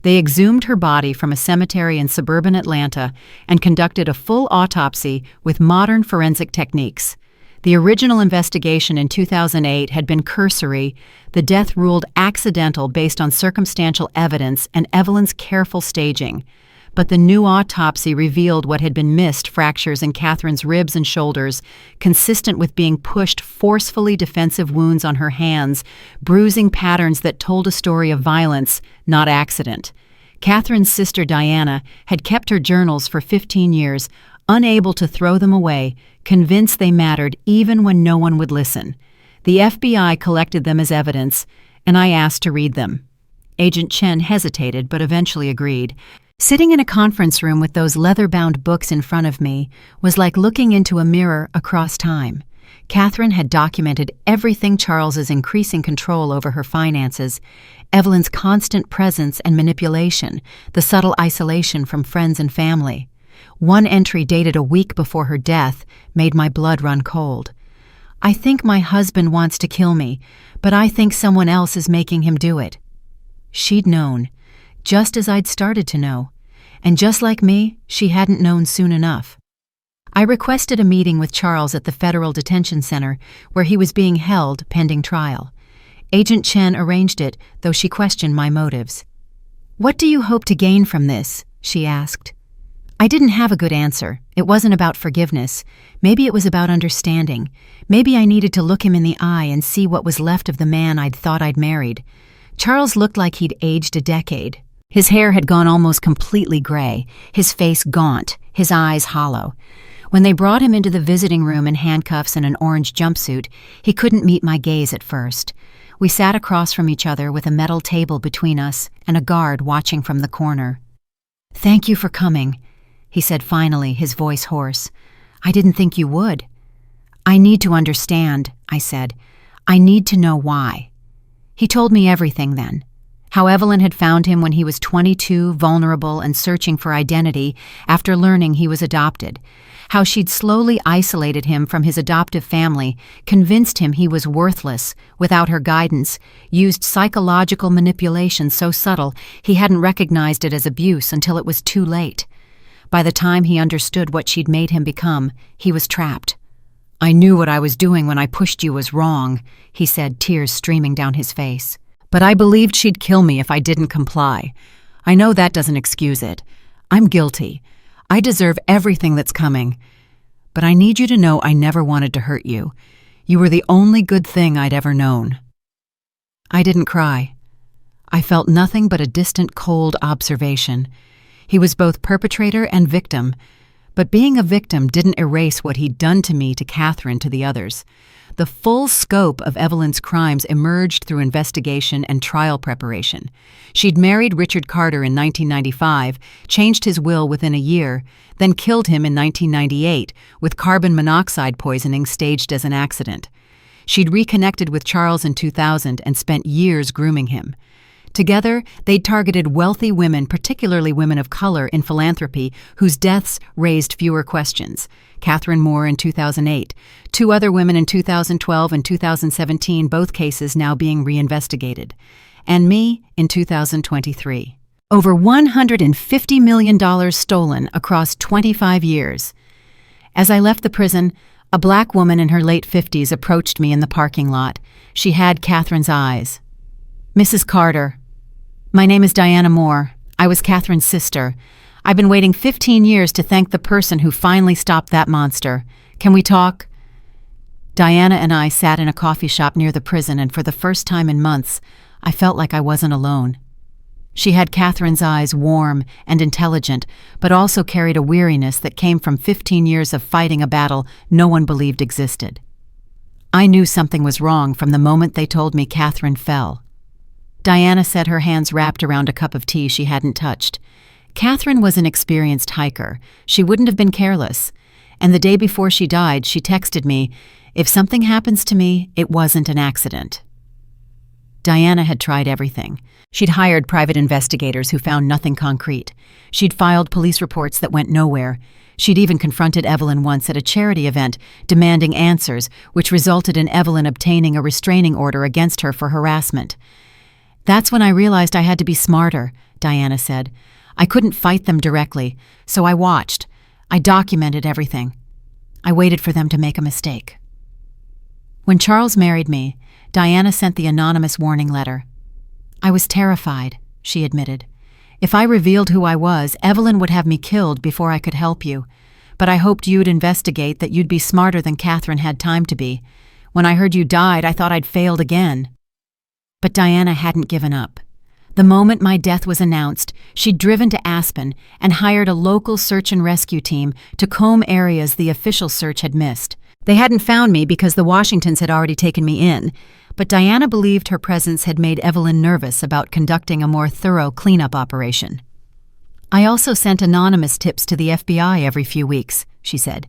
They exhumed her body from a cemetery in suburban Atlanta and conducted a full autopsy with modern forensic techniques. The original investigation in 2008 had been cursory, the death ruled accidental based on circumstantial evidence and Evelyn's careful staging. But the new autopsy revealed what had been missed: fractures in Catherine's ribs and shoulders, consistent with being pushed, forcefully defensive wounds on her hands, bruising patterns that told a story of violence, not accident. Catherine's sister Diana had kept her journals for 15 years, unable to throw them away, convinced they mattered even when no one would listen. The FBI collected them as evidence, and I asked to read them. Agent Chen hesitated but eventually agreed. Sitting in a conference room with those leather-bound books in front of me was like looking into a mirror across time. Catherine had documented everything: Charles's increasing control over her finances, Evelyn's constant presence and manipulation, the subtle isolation from friends and family. One entry dated a week before her death made my blood run cold. "I think my husband wants to kill me, but I think someone else is making him do it." She'd known, just as I'd started to know. And just like me, she hadn't known soon enough. I requested a meeting with Charles at the Federal Detention Center, where he was being held pending trial. Agent Chen arranged it, though she questioned my motives. "What do you hope to gain from this?" she asked. I didn't have a good answer. It wasn't about forgiveness. Maybe it was about understanding. Maybe I needed to look him in the eye and see what was left of the man I'd thought I'd married. Charles looked like he'd aged a decade. His hair had gone almost completely gray, his face gaunt, his eyes hollow. When they brought him into the visiting room in handcuffs and an orange jumpsuit, he couldn't meet my gaze at first. We sat across from each other with a metal table between us and a guard watching from the corner. "Thank you for coming," he said finally, his voice hoarse. "I didn't think you would." "I need to understand," I said. "I need to know why." He told me everything then. How Evelyn had found him when he was 22, vulnerable and searching for identity after learning he was adopted. How she'd slowly isolated him from his adoptive family, convinced him he was worthless without her guidance, used psychological manipulation so subtle he hadn't recognized it as abuse until it was too late. By the time he understood what she'd made him become, he was trapped. "I knew what I was doing when I pushed you was wrong," he said, tears streaming down his face. "But I believed she'd kill me if I didn't comply. I know that doesn't excuse it. I'm guilty. I deserve everything that's coming. but I need you to know I never wanted to hurt you. You were the only good thing I'd ever known." I didn't cry. I felt nothing but a distant, cold observation. He was both perpetrator and victim, but being a victim didn't erase what he'd done to me, to Catherine, to the others. The full scope of Evelyn's crimes emerged through investigation and trial preparation. She'd married Richard Carter in 1995, changed his will within a year, then killed him in 1998 with carbon monoxide poisoning staged as an accident. She'd reconnected with Charles in 2000 and spent years grooming him. Together, they'd targeted wealthy women, particularly women of color, in philanthropy, whose deaths raised fewer questions. Catherine Moore in 2008, 2 other women in 2012 and 2017, both cases now being reinvestigated, and me in 2023. Over $150 million stolen across 25 years. As I left the prison, a black woman in her late 50s approached me in the parking lot. She had Catherine's eyes. "Mrs. Carter, my name is Diana Moore. I was Catherine's sister. I've been waiting 15 years to thank the person who finally stopped that monster. Can we talk?" Diana and I sat in a coffee shop near the prison, and for the first time in months, I felt like I wasn't alone. She had Catherine's eyes, warm and intelligent, but also carried a weariness that came from 15 years of fighting a battle no one believed existed. I knew something was wrong from the moment they told me Catherine fell. Diana said, her hands wrapped around a cup of tea she hadn't touched. Catherine was an experienced hiker. She wouldn't have been careless. And the day before she died, she texted me, "If something happens to me, it wasn't an accident." Diana had tried everything. She'd hired private investigators who found nothing concrete. She'd filed police reports that went nowhere. She'd even confronted Evelyn once at a charity event, demanding answers, which resulted in Evelyn obtaining a restraining order against her for harassment. "That's when I realized I had to be smarter," Diana said. "I couldn't fight them directly, so I watched. I documented everything. I waited for them to make a mistake." When Charles married me, Diana sent the anonymous warning letter. "I was terrified," she admitted. "If I revealed who I was, Evelyn would have me killed before I could help you. But I hoped you'd investigate, that you'd be smarter than Catherine had time to be. When I heard you died, I thought I'd failed again." But Diana hadn't given up. The moment my death was announced, she'd driven to Aspen and hired a local search and rescue team to comb areas the official search had missed. They hadn't found me because the Washingtons had already taken me in, but Diana believed her presence had made Evelyn nervous about conducting a more thorough cleanup operation. "I also sent anonymous tips to the FBI every few weeks," she said.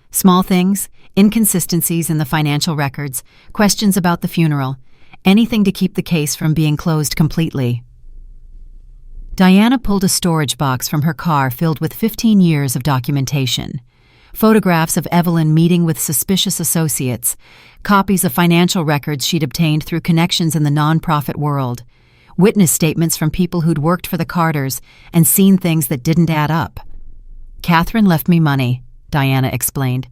"Small things, inconsistencies in the financial records, questions about the funeral, anything to keep the case from being closed completely." Diana pulled a storage box from her car filled with 15 years of documentation. Photographs of Evelyn meeting with suspicious associates, copies of financial records she'd obtained through connections in the nonprofit world, witness statements from people who'd worked for the Carters and seen things that didn't add up. "Catherine left me money," Diana explained.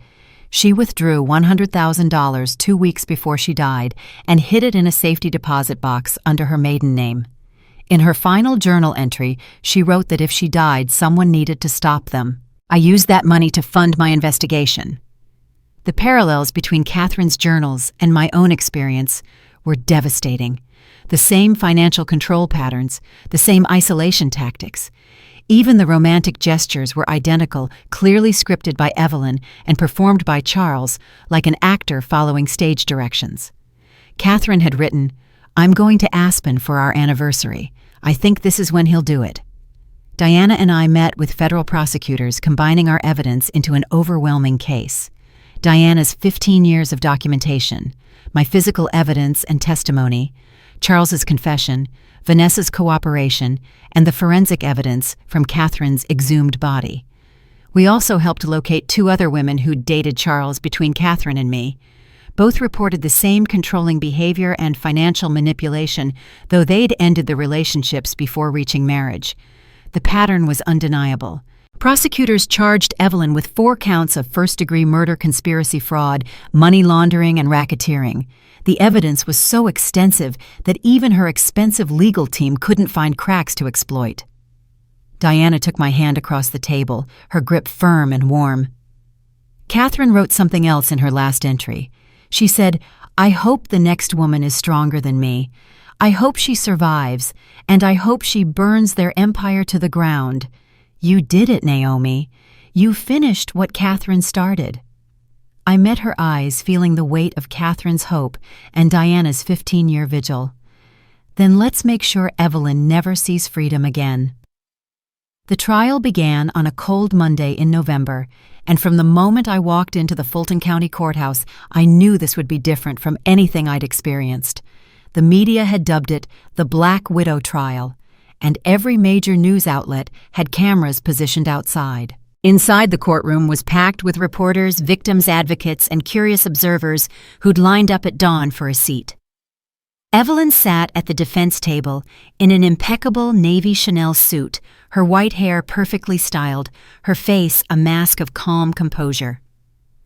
"She withdrew $100,000 2 weeks before she died and hid it in a safety deposit box under her maiden name. In her final journal entry, she wrote that if she died, someone needed to stop them. I used that money to fund my investigation." The parallels between Catherine's journals and my own experience were devastating. The same financial control patterns, the same isolation tactics. Even the romantic gestures were identical, clearly scripted by Evelyn and performed by Charles, like an actor following stage directions. Catherine had written, "I'm going to Aspen for our anniversary. I think this is when he'll do it." Diana and I met with federal prosecutors, combining our evidence into an overwhelming case. Diana's 15 years of documentation, my physical evidence and testimony, Charles's confession, Vanessa's cooperation, and the forensic evidence from Catherine's exhumed body. We also helped locate 2 other women who'd dated Charles between Catherine and me. Both reported the same controlling behavior and financial manipulation, though they'd ended the relationships before reaching marriage. The pattern was undeniable. Prosecutors charged Evelyn with 4 counts of first-degree murder, conspiracy, fraud, money laundering, and racketeering. The evidence was so extensive that even her expensive legal team couldn't find cracks to exploit. Diana took my hand across the table, her grip firm and warm. Catherine wrote something else in her last entry. She said, "I hope the next woman is stronger than me. I hope she survives, and I hope she burns their empire to the ground. You did it, Naomi. You finished what Catherine started." I met her eyes, feeling the weight of Catherine's hope and Diana's 15-year vigil. Then let's make sure Evelyn never sees freedom again. The trial began on a cold Monday in November, and from the moment I walked into the Fulton County Courthouse, I knew this would be different from anything I'd experienced. The media had dubbed it the Black Widow Trial, and every major news outlet had cameras positioned outside. Inside the courtroom was packed with reporters, victims' advocates, and curious observers who'd lined up at dawn for a seat. Evelyn sat at the defense table in an impeccable navy Chanel suit, her white hair perfectly styled, her face a mask of calm composure.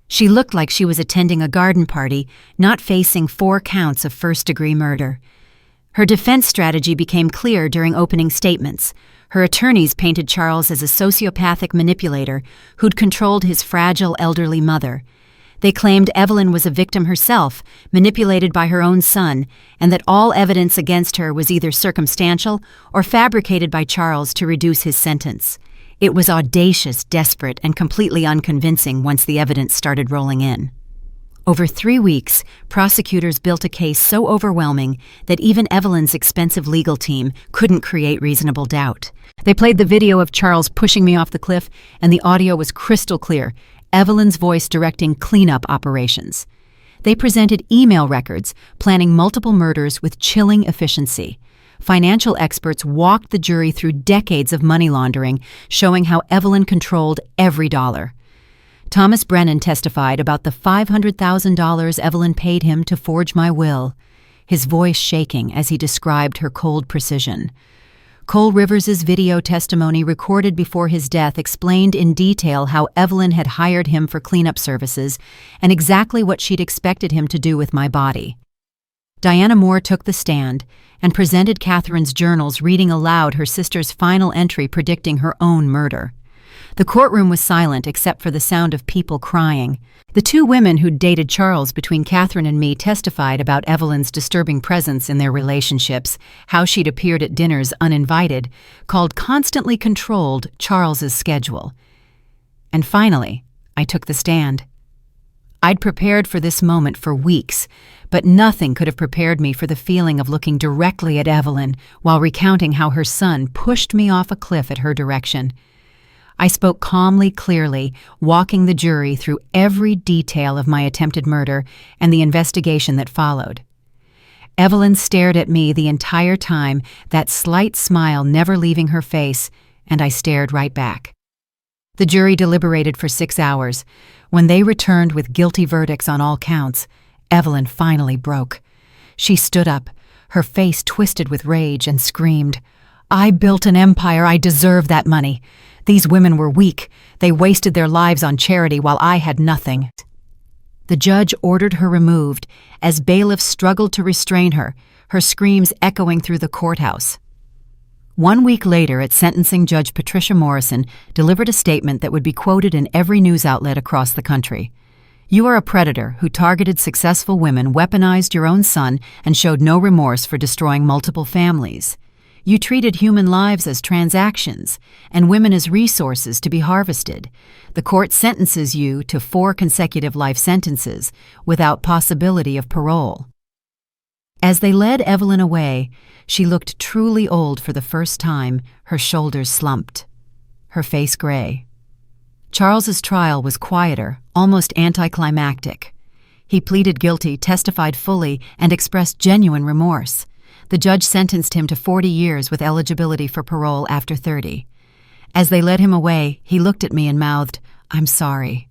She looked like she was attending a garden party, not facing 4 counts of first-degree murder. Her defense strategy became clear during opening statements. Her attorneys painted Charles as a sociopathic manipulator who'd controlled his fragile elderly mother. They claimed Evelyn was a victim herself, manipulated by her own son, and that all evidence against her was either circumstantial or fabricated by Charles to reduce his sentence. It was audacious, desperate, and completely unconvincing once the evidence started rolling in. Over 3 weeks, prosecutors built a case so overwhelming that even Evelyn's expensive legal team couldn't create reasonable doubt. They played the video of Charles pushing me off the cliff, and the audio was crystal clear, Evelyn's voice directing cleanup operations. They presented email records, planning multiple murders with chilling efficiency. Financial experts walked the jury through decades of money laundering, showing how Evelyn controlled every dollar. Thomas Brennan testified about the $500,000 Evelyn paid him to forge my will, his voice shaking as he described her cold precision. Cole Rivers's video testimony recorded before his death explained in detail how Evelyn had hired him for cleanup services and exactly what she'd expected him to do with my body. Diana Moore took the stand and presented Catherine's journals, reading aloud her sister's final entry predicting her own murder. The courtroom was silent except for the sound of people crying. The 2 women who'd dated Charles between Catherine and me testified about Evelyn's disturbing presence in their relationships, how she'd appeared at dinners uninvited, called constantly controlled Charles's schedule. And finally, I took the stand. I'd prepared for this moment for weeks, but nothing could have prepared me for the feeling of looking directly at Evelyn while recounting how her son pushed me off a cliff at her direction. I spoke calmly, clearly, walking the jury through every detail of my attempted murder and the investigation that followed. Evelyn stared at me the entire time, that slight smile never leaving her face, and I stared right back. The jury deliberated for 6 hours. When they returned with guilty verdicts on all counts, Evelyn finally broke. She stood up, her face twisted with rage, and screamed, "I built an empire. I deserve that money. These women were weak. They wasted their lives on charity while I had nothing." The judge ordered her removed as bailiffs struggled to restrain her, her screams echoing through the courthouse. 1 week later, at sentencing, Judge Patricia Morrison delivered a statement that would be quoted in every news outlet across the country. "You are a predator who targeted successful women, weaponized your own son, and showed no remorse for destroying multiple families. You treated human lives as transactions and women as resources to be harvested. The court sentences you to 4 consecutive life sentences without possibility of parole." As they led Evelyn away, she looked truly old for the first time, her shoulders slumped, her face gray. Charles's trial was quieter, almost anticlimactic. He pleaded guilty, testified fully, and expressed genuine remorse. The judge sentenced him to 40 years with eligibility for parole after 30. As they led him away, he looked at me and mouthed, "I'm sorry."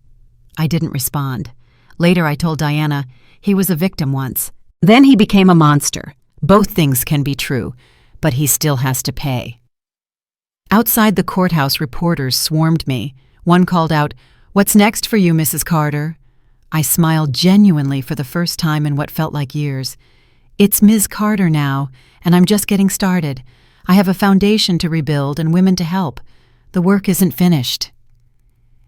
I didn't respond. Later I told Diana, "He was a victim once. Then he became a monster. Both things can be true, but he still has to pay." Outside the courthouse, reporters swarmed me. One called out, "What's next for you, Mrs. Carter?" I smiled genuinely for the first time in what felt like years. "It's Ms. Carter now, and I'm just getting started. I have a foundation to rebuild and women to help. The work isn't finished."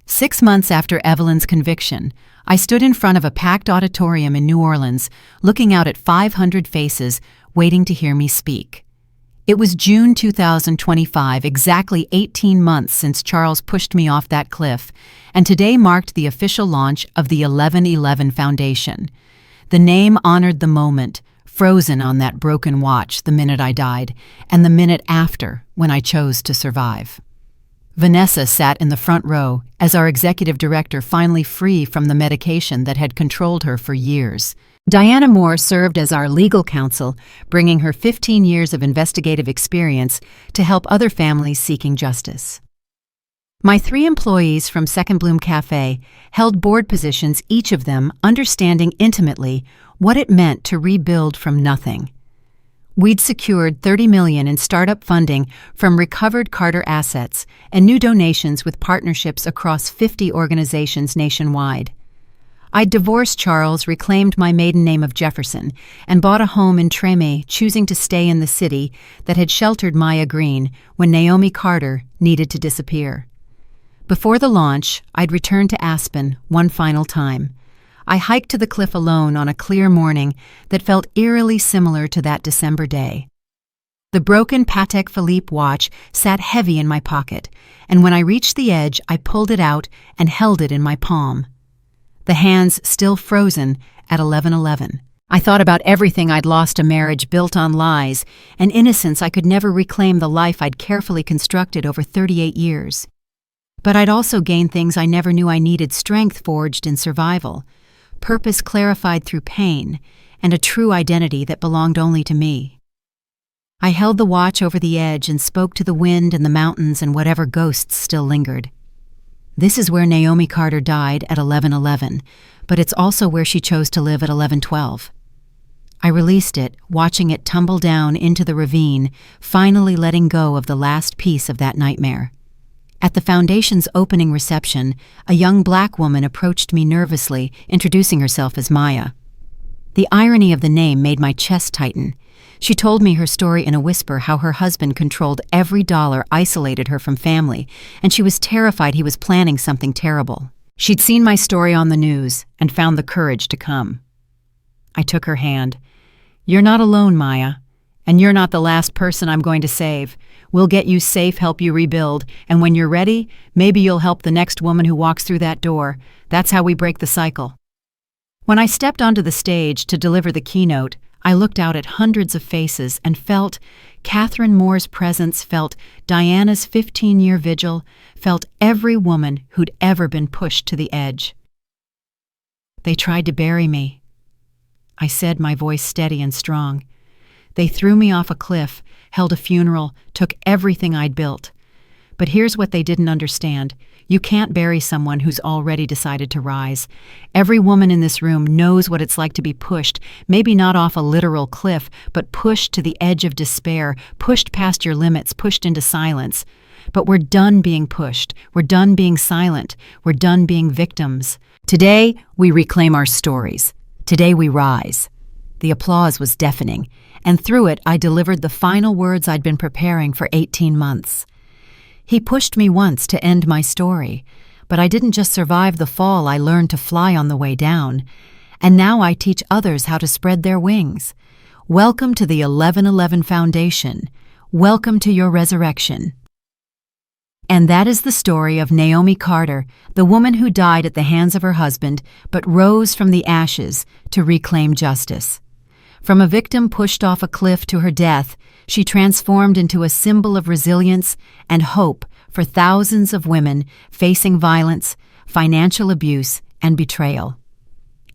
6 months after Evelyn's conviction, I stood in front of a packed auditorium in New Orleans, looking out at 500 faces, waiting to hear me speak. It was June 2025, exactly 18 months since Charles pushed me off that cliff, and today marked the official launch of the 1111 Foundation. The name honored the moment, frozen on that broken watch the minute I died, and the minute after, when I chose to survive. Vanessa sat in the front row as our executive director finally free from the medication that had controlled her for years. Diana Moore served as our legal counsel, bringing her 15 years of investigative experience to help other families seeking justice. My 3 employees from Second Bloom Cafe held board positions, each of them understanding intimately what it meant to rebuild from nothing. We'd secured $30 million in startup funding from recovered Carter assets and new donations with partnerships across 50 organizations nationwide. I'd divorced Charles, reclaimed my maiden name of Jefferson, and bought a home in Treme, choosing to stay in the city that had sheltered Maya Green when Naomi Carter needed to disappear. Before the launch, I'd returned to Aspen one final time. I hiked to the cliff alone on a clear morning that felt eerily similar to that December day. The broken Patek Philippe watch sat heavy in my pocket, and when I reached the edge, I pulled it out and held it in my palm. The hands still frozen at 11:11. I thought about everything I'd lost, a marriage built on lies, an innocence I could never reclaim, the life I'd carefully constructed over 38 years. But I'd also gained things I never knew I needed: strength forged in survival, purpose clarified through pain, and a true identity that belonged only to me. I held the watch over the edge and spoke to the wind and the mountains and whatever ghosts still lingered. This is where Naomi Carter died at 11:11, but it's also where she chose to live at 11:12. I released it, watching it tumble down into the ravine, finally letting go of the last piece of that nightmare. At the Foundation's opening reception, a young black woman approached me nervously, introducing herself as Maya. The irony of the name made my chest tighten. She told me her story in a whisper, how her husband controlled every dollar, isolated her from family, and she was terrified he was planning something terrible. She'd seen my story on the news and found the courage to come. I took her hand. "You're not alone, Maya, and you're not the last person I'm going to save. We'll get you safe, help you rebuild, and when you're ready, maybe you'll help the next woman who walks through that door. That's how we break the cycle." When I stepped onto the stage to deliver the keynote, I looked out at hundreds of faces and felt Catherine Moore's presence, felt Diana's 15-year vigil, felt every woman who'd ever been pushed to the edge. "They tried to bury me," I said, my voice steady and strong. "They threw me off a cliff, held a funeral, took everything I'd built. But here's what they didn't understand. You can't bury someone who's already decided to rise. Every woman in this room knows what it's like to be pushed, maybe not off a literal cliff, but pushed to the edge of despair, pushed past your limits, pushed into silence. But we're done being pushed. We're done being silent. We're done being victims. Today, we reclaim our stories. Today, we rise." The applause was deafening, and through it, I delivered the final words I'd been preparing for 18 months. He pushed me once to end my story, but I didn't just survive the fall, I learned to fly on the way down. And now I teach others how to spread their wings. Welcome to the 1111 Foundation. Welcome to your resurrection. And that is the story of Naomi Carter, the woman who died at the hands of her husband, but rose from the ashes to reclaim justice. From a victim pushed off a cliff to her death, she transformed into a symbol of resilience and hope for thousands of women facing violence, financial abuse, and betrayal.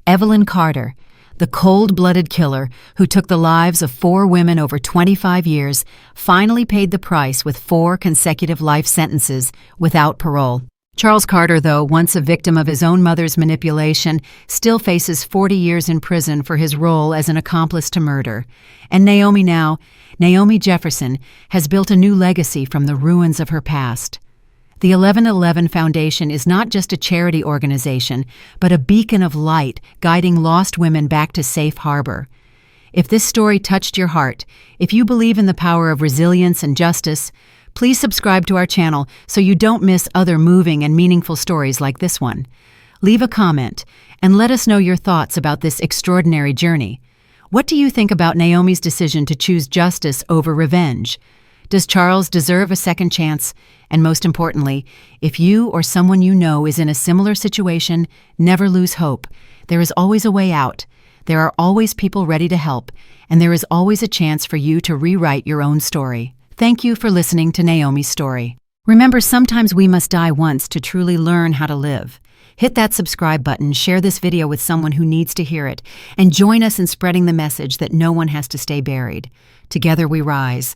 Evelyn Carter, the cold-blooded killer who took the lives of 4 women over 25 years, finally paid the price with 4 consecutive life sentences without parole. Charles Carter, though once a victim of his own mother's manipulation, still faces 40 years in prison for his role as an accomplice to murder. And Naomi Jefferson, has built a new legacy from the ruins of her past. The 1111 Foundation is not just a charity organization, but a beacon of light guiding lost women back to safe harbor. If this story touched your heart, if you believe in the power of resilience and justice, Please subscribe to our channel so you don't miss other moving and meaningful stories like this one. Leave a comment and let us know your thoughts about this extraordinary journey. What do you think about Naomi's decision to choose justice over revenge? Does Charles deserve a second chance? And most importantly, if you or someone you know is in a similar situation, never lose hope. There is always a way out. There are always people ready to help, and there is always a chance for you to rewrite your own story. Thank you for listening to Naomi's story. Remember, sometimes we must die once to truly learn how to live. Hit that subscribe button, share this video with someone who needs to hear it, and join us in spreading the message that no one has to stay buried. Together we rise.